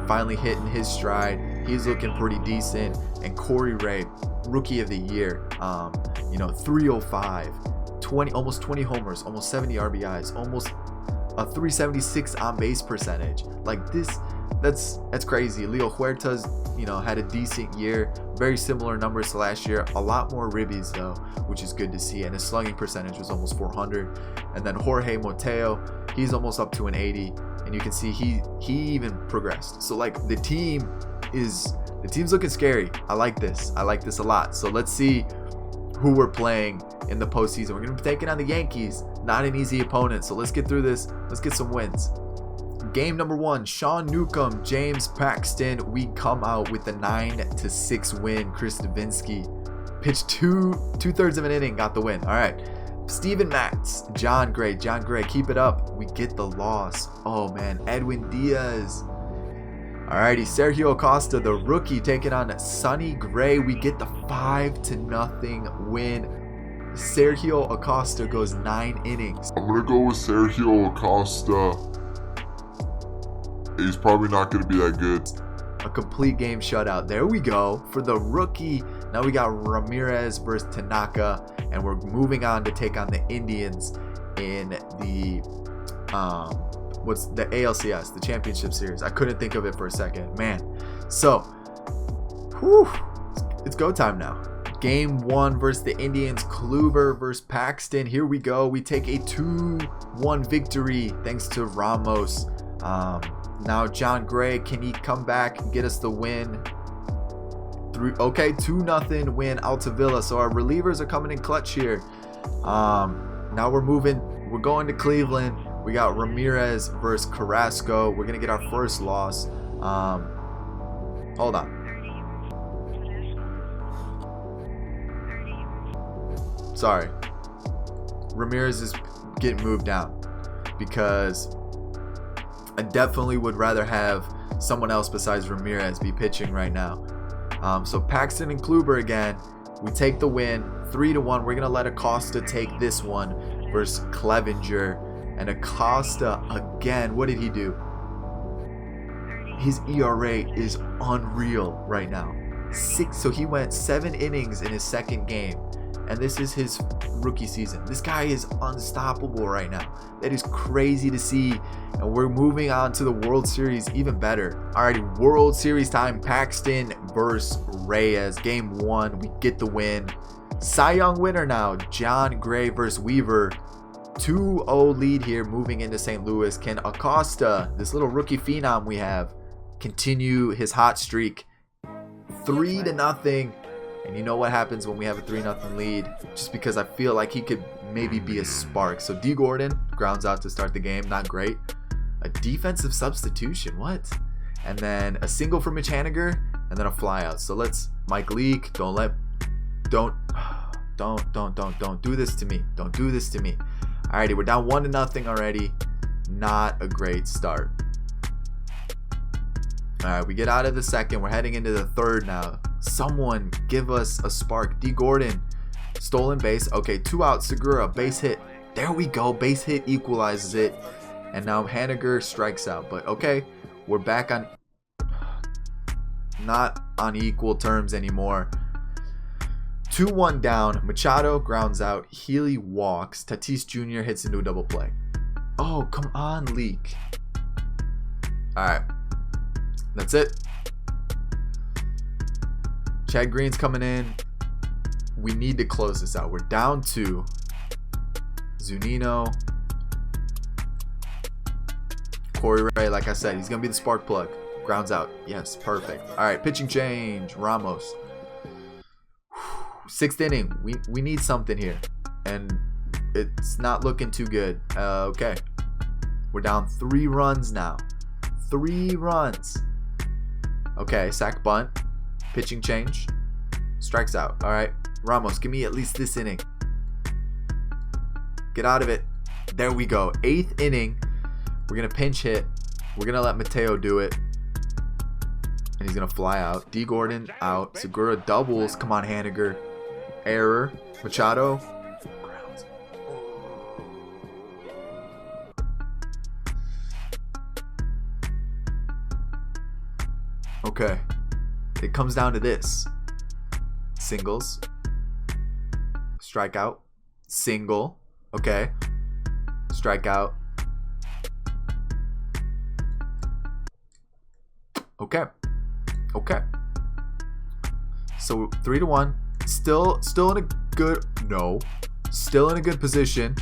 finally hitting his stride. He's looking pretty decent. And Corey Ray, rookie of the year, 305, almost 20 homers, almost 70 RBIs, almost a 376 on base percentage. Like this, that's crazy. Leo Huerta's had a decent year, very similar numbers to last year, a lot more ribbies though, which is good to see, and his slugging percentage was almost 400. And then Jorge Mateo, he's almost up to an 80, and you can see he even progressed. So like the team's looking scary. I like this a lot. So let's see who we're playing in the postseason. We're gonna be taking on the Yankees, not an easy opponent, so let's get through this. Let's get some wins. Game number 1, Sean Newcomb, James Paxton. We come out with the 9-6 win. Chris Davinsky pitched two-thirds of an inning, got the win. All right, Steven Matz, John Gray, keep it up. We get the loss. Oh man, Edwin Diaz. Alrighty, Sergio Acosta, the rookie, taking on Sonny Gray. We get the 5-0 win. Sergio Acosta goes 9 innings. I'm gonna go with Sergio Acosta. He's probably not gonna be that good. A complete game shutout. There we go for the rookie. Now we got Ramirez versus Tanaka, and we're moving on to take on the Indians in the what's the ALCS, the championship series. I couldn't think of it for a second, man. So it's go time now. Game 1 versus the Indians. Kluber versus Paxton. Here we go. We take a 2-1 victory thanks to Ramos. Now John Gray, can he come back and get us the win? 2-0 win, Altavilla. So our relievers are coming in clutch here. Now we're going to Cleveland. We got Ramirez versus Carrasco. We're gonna get our first loss. Hold on. Sorry. Ramirez is getting moved down because I definitely would rather have someone else besides Ramirez be pitching right now. So Paxton and Kluber again. We take the win, 3-1. We're gonna let Acosta take this one versus Clevenger. And Acosta again. What did he do? His ERA is unreal right now. 6. So he went 7 innings in his second game, and this is his rookie season. This guy is unstoppable right now. That is crazy to see. And we're moving on to the World Series, even better. Alrighty, World Series time. Paxton versus Reyes. Game 1, we get the win. Cy Young winner now. John Gray versus Weaver. 2-0 lead here, moving into St. Louis. Can Acosta, this little rookie phenom we have, continue his hot streak? 3-0. And you know what happens when we have a 3-0 lead? Just because I feel like he could maybe be a spark. So Dee Gordon grounds out to start the game. Not great. A defensive substitution. What? And then a single for Mitch Haniger, and then a fly out. So let's Mike Leake. Don't do this to me. Don't do this to me. Alrighty, we're down 1-0 already. Not a great start. Alright, we get out of the second. We're heading into the third now. Someone give us a spark. Dee Gordon, stolen base. Okay, 2 out. Segura, base hit. There we go. Base hit equalizes it. And now Haniger strikes out. But okay, we're back on, not on equal terms anymore. 2-1 down. Machado grounds out. Healy walks. Tatis Jr. hits into a double play. Oh, come on, Leak. Alright. That's it. Chad Green's coming in. We need to close this out. We're down 2. Zunino. Corey Ray, like I said, he's going to be the spark plug. Grounds out. Yes, perfect. Alright, pitching change. Ramos. 6th inning. We need something here, and it's not looking too good. Okay, we're down 3 runs now. 3 runs. Okay, sack bunt. Pitching change. Strikes out. All right. Ramos, give me at least this inning. Get out of it. There we go. 8th inning. We're going to pinch hit. We're going to let Mateo do it. And he's going to fly out. Dee Gordon out. Segura doubles. Come on, Haniger. Error. Machado. Grounds. Okay. It comes down to this. Singles. Strikeout. Single. Okay. Strikeout. Okay. Okay. So 3-1. Still in a good Still in a good position.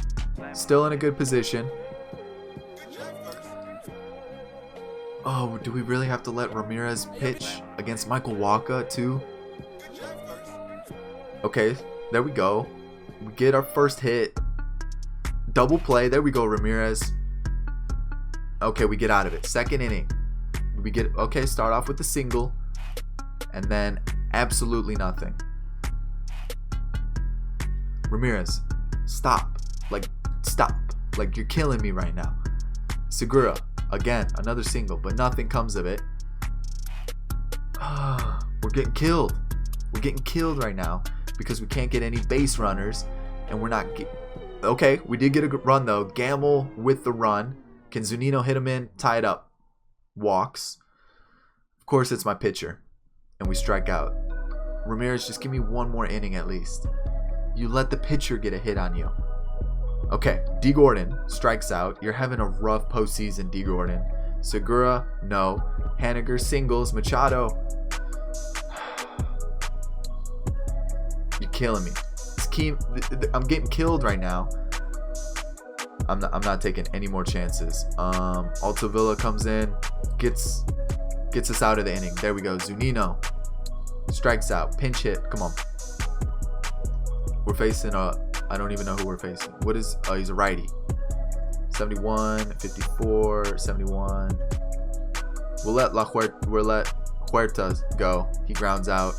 Still in a good position. Oh, do we really have to let Ramirez pitch against Michael Wacha too? Okay, there we go. We get our first hit. Double play. There we go, Ramirez. Okay, we get out of it. 2nd inning. We get, okay, start off with the single. And then absolutely nothing. Ramirez, stop. Like, stop. Like, you're killing me right now. Segura, again, another single, but nothing comes of it. We're getting killed. We're getting killed right now because we can't get any base runners. And we're not... Okay, we did get a run, though. Gamble with the run. Can Zunino hit him in? Tie it up. Walks. Of course, it's my pitcher. And we strike out. Ramirez, just give me one more inning at least. You let the pitcher get a hit on you. Okay, Dee Gordon strikes out. You're having a rough postseason, Dee Gordon. Segura, no. Haniger singles. Machado. You're killing me. I'm getting killed right now. I'm not taking any more chances. Altavilla comes in, gets us out of the inning. There we go. Zunino strikes out. Pinch hit. Come on. We're facing I don't even know who we're facing. What is? Oh, he's a righty. 71, 54, 71. We'll let Huerta go. He grounds out.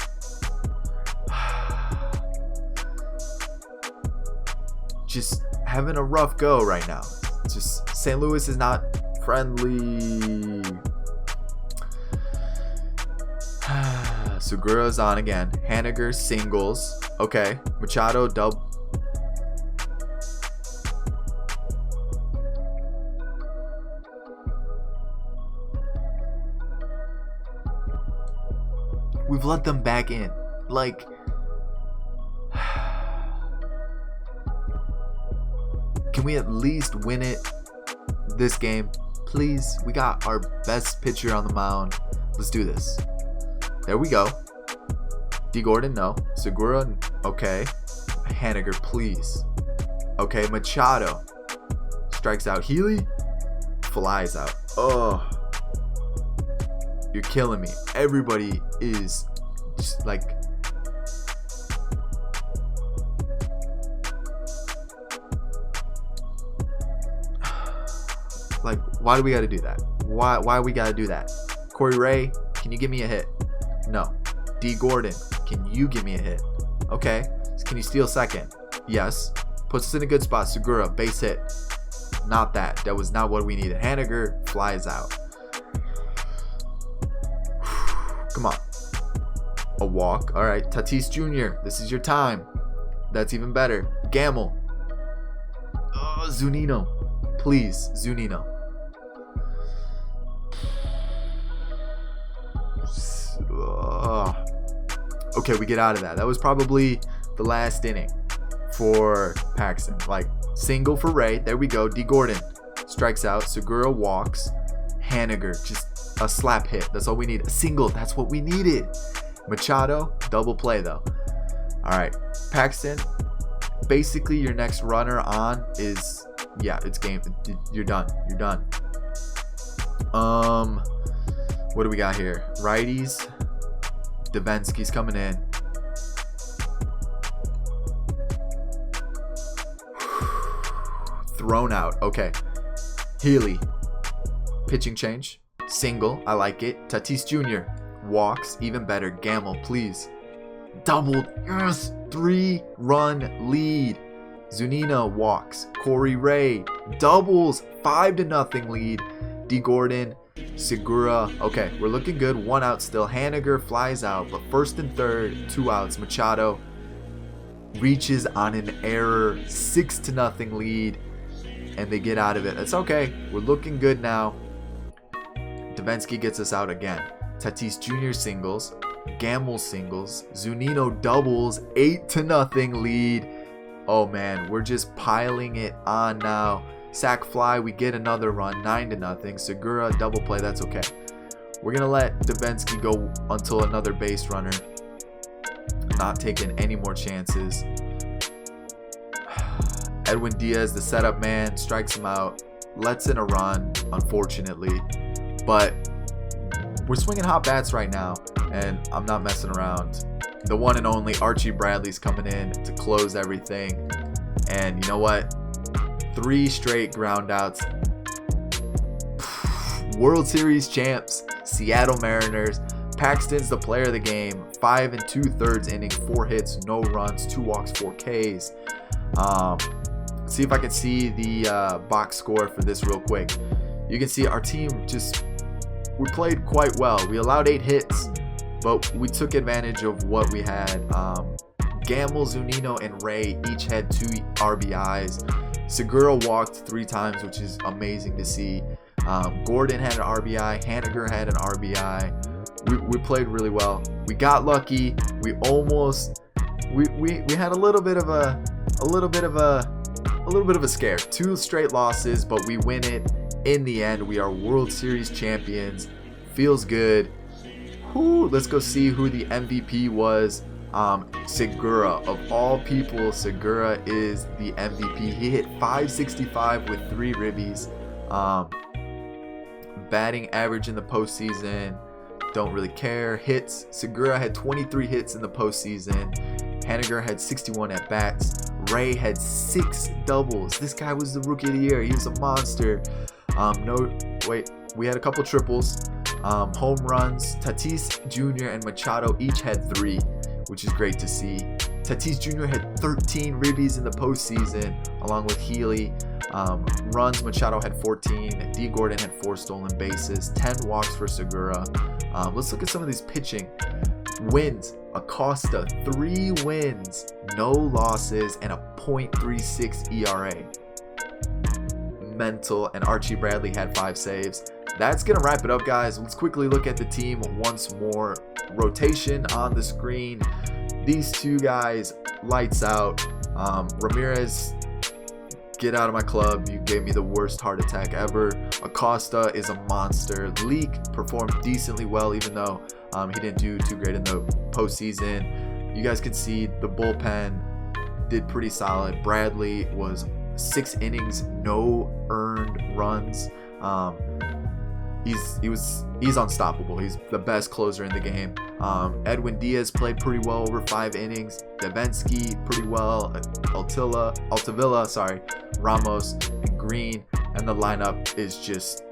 Just having a rough go right now. Just St. Louis is not friendly. Segura's on again. Haniger singles. Okay. Machado double. We've let them back in. Like, can we at least win it this game? Please. We got our best pitcher on the mound. Let's do this. There we go. Dee Gordon, no. Segura, okay. Haniger, please. Okay, Machado strikes out. Healy flies out. Oh, you're killing me. Everybody is just like... Like, why do we got to do that? Why we got to do that? Corey Ray, can you give me a hit? No. Dee Gordon, can you give me a hit? Okay. Can you steal second? Yes. Puts us in a good spot. Segura, base hit. Not that. That was not what we needed. Haniger flies out. Come on. A walk. All right. Tatis Jr., this is your time. That's even better. Gamble. Zunino. Please, Zunino. Okay, we get out of that. That was probably the last inning for Paxton. Like, single for Ray. There we go. Dee Gordon strikes out. Segura walks. Haniger, just a slap hit. That's all we need. A single. That's what we needed. Machado, double play though. All right, Paxton. Basically, your next runner on is, yeah, it's game. You're done. You're done. What do we got here? Righties. Davinsky's coming in. Thrown out. Okay. Healy. Pitching change. Single. I like it. Tatis Jr. walks, even better. Gamble, please. Doubled, yes, 3-run lead. Zunino walks. Corey Ray doubles, 5-0 lead. Dee Gordon, Segura. Okay, we're looking good. 1 out still. Haniger flies out, but first and third, 2 outs. Machado reaches on an error, 6-0 lead, and they get out of it. It's okay. We're looking good now. Davinsky gets us out again. Tatis Jr. singles. Gamble singles. Zunino doubles, 8-0 lead. Oh man, we're just piling it on now. Sack fly, we get another run, 9-0. Segura double play, that's okay. We're gonna let Davinsky go until another base runner. Not taking any more chances. Edwin Diaz, the setup man, strikes him out, lets in a run, unfortunately. But we're swinging hot bats right now, and I'm not messing around. The one and only Archie Bradley's coming in to close everything. And you know what? 3 straight ground outs. World Series champs, Seattle Mariners. Paxton's the player of the game. 5 2/3 innings, 4 hits, no runs, 2 walks, 4 Ks. See if I can see the box score for this real quick. You can see our team we played quite well. We allowed 8 hits, but we took advantage of what we had. Gamble, Zunino, and Ray each had 2 RBIs. Segura walked 3 times, which is amazing to see. Gordon had an RBI. Haniger had an RBI. We played really well. We got lucky. We almost we had a little bit of a scare. 2 straight losses, but we win it in the end. We are World Series champions. Feels good. Let's go see who the MVP was. Segura, of all people, Segura is the MVP. He hit .565 with 3 ribbies. Batting average in the postseason, don't really care. Hits, Segura had 23 hits in the postseason. Haniger had 61 at bats. Ray had 6 doubles. This guy was the rookie of the year. He was a monster. We had a couple triples. Home runs. Tatis Jr. and Machado each had 3, which is great to see. Tatis Jr. had 13 ribbies in the postseason, along with Healy. Runs, Machado had 14. Dee Gordon had 4 stolen bases. 10 walks for Segura. Let's look at some of these pitching. Wins. Acosta, 3 wins, no losses, and a .36 ERA. Mental, and Archie Bradley had 5 saves. That's going to wrap it up, guys. Let's quickly look at the team once more. Rotation on the screen. These 2 guys, lights out. Ramirez, get out of my club. You gave me the worst heart attack ever. Acosta is a monster. Leak performed decently well, even though he didn't do too great in the postseason. You guys can see the bullpen did pretty solid. Bradley was 6 innings, no earned runs. He's unstoppable. He's the best closer in the game. Edwin Diaz played pretty well over 5 innings. Davinsky pretty well. Altavilla, Ramos and Green, and the lineup is just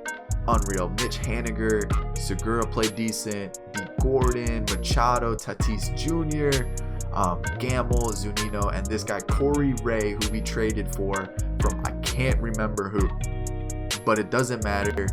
unreal. Mitch Haniger, Segura played decent. Dee Gordon, Machado, Tatis Jr., Gamble, Zunino, and this guy Corey Ray, who we traded for from I can't remember who, but it doesn't matter.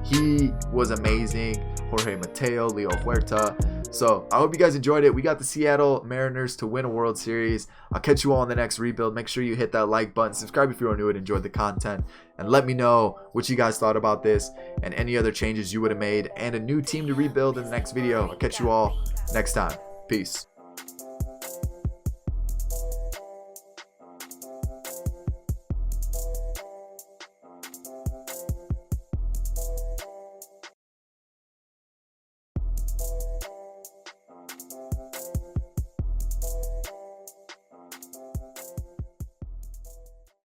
He was amazing. Jorge Mateo, Leo Huerta. So I hope you guys enjoyed it. We got the Seattle Mariners to win a World Series. I'll catch you all in the next rebuild. Make sure you hit that like button, subscribe if you're new and enjoyed the content, and let me know what you guys thought about this and any other changes you would have made, and a new team to rebuild in the next video. I'll catch you all next time. Peace.